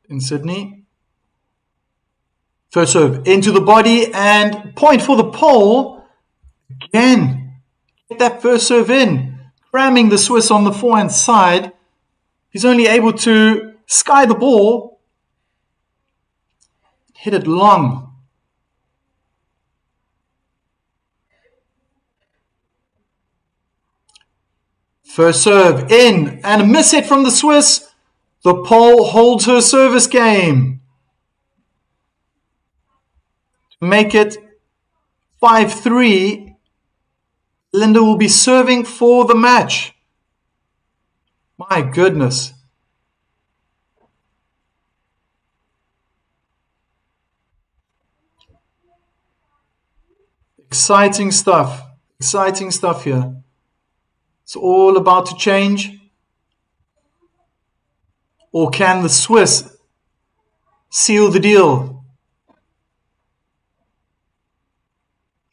in Sydney. First serve into the body and point for the pole. Again, get that first serve in. Cramming the Swiss on the forehand side. He's only able to sky the ball. Hit it long. First serve in and a miss hit from the Swiss. The pole holds her service game. To make it 5-3, Belinda will be serving for the match. My goodness. Exciting stuff. Exciting stuff here. It's all about to change. Or can the Swiss seal the deal?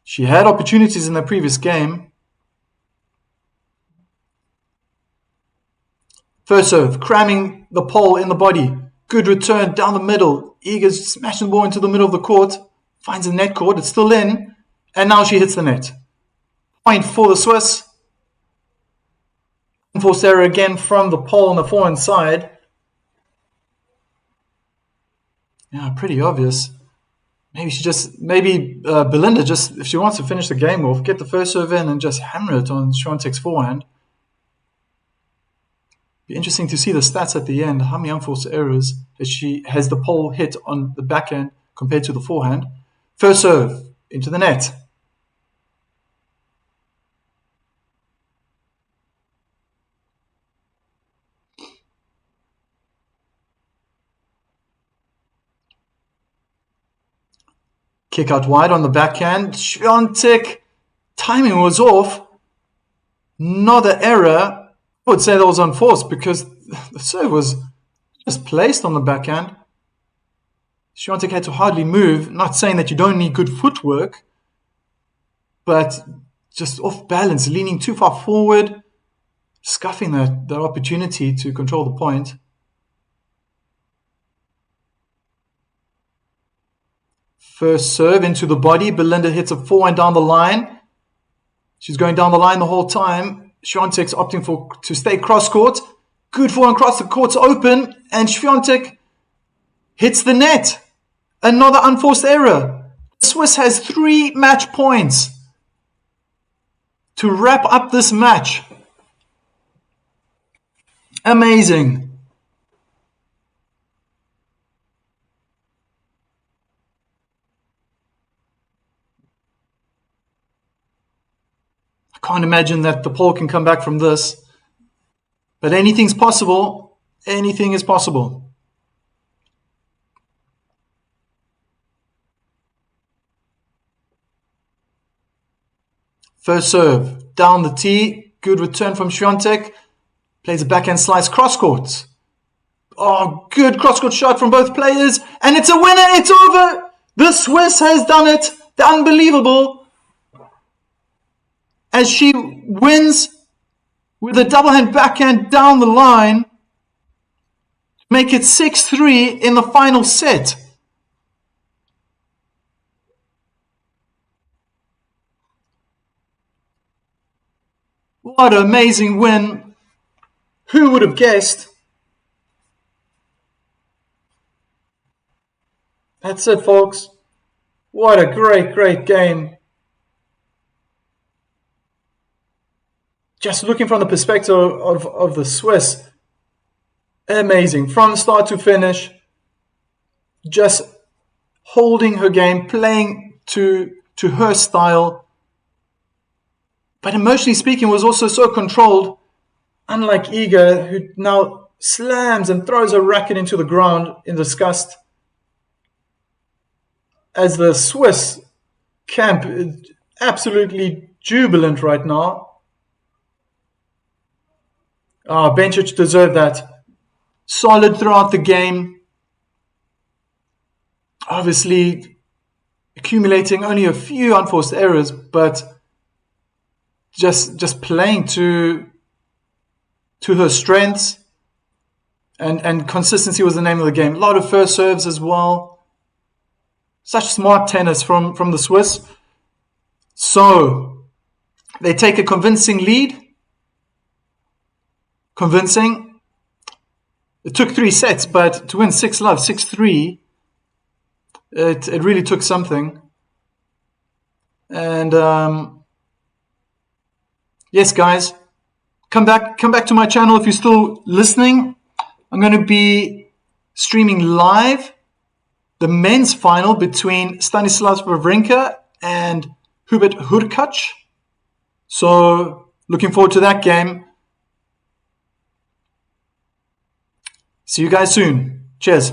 She had opportunities in the previous game. First serve, cramming the pole in the body. Good return down the middle. Iga's smashing the ball into the middle of the court. Finds a net court. It's still in. And now she hits the net. Point for the Swiss. Unforced error again from the pole on the forehand side. Yeah, pretty obvious. Maybe Belinda just, if she wants to finish the game off, get the first serve in and just hammer it on Świątek's forehand. Be interesting to see the stats at the end. How many unforced errors has the pole hit on the backhand compared to the forehand? First serve into the net. Kick out wide on the backhand. Świątek, timing was off. Another error. I would say that was unforced because the serve was just placed on the backhand. Świątek had to hardly move. Not saying that you don't need good footwork, but just off balance, leaning too far forward, scuffing that opportunity to control the point. First serve into the body. Belinda hits a forehand down the line. She's going down the line the whole time. Świątek's opting to stay cross court. Good forehand cross, the court's open, and Świątek hits the net. Another unforced error. Swiss has 3 match points to wrap up this match. Amazing. I can't imagine that the pole can come back from this. But anything's possible. Anything is possible. First serve, down the tee. Good return from Świątek. Plays a backhand slice cross court. Oh, good cross court shot from both players. And it's a winner. It's over. The Swiss has done it. The unbelievable. As she wins with a double hand backhand down the line. Make it 6-3 in the final set. What an amazing win. Who would have guessed? That's it, folks. What a great, great game. Just looking from the perspective of the Swiss, amazing. From start to finish, just holding her game, playing to her style. But emotionally speaking, was also so controlled, unlike Iga, who now slams and throws her racket into the ground in disgust. As the Swiss camp is absolutely jubilant right now. Bencic deserved that. Solid throughout the game. Obviously, accumulating only a few unforced errors, but just playing to her strengths. And consistency was the name of the game. A lot of first serves as well. Such smart tennis from the Swiss. So, they take a convincing lead. Convincing. It took 3 sets, but to win 6-love, 6-3, it really took something. And yes, guys, come back to my channel if you're still listening. I'm going to be streaming live the men's final between Stanislas Wawrinka and Hubert Hurkacz. So looking forward to that game. See you guys soon. Cheers.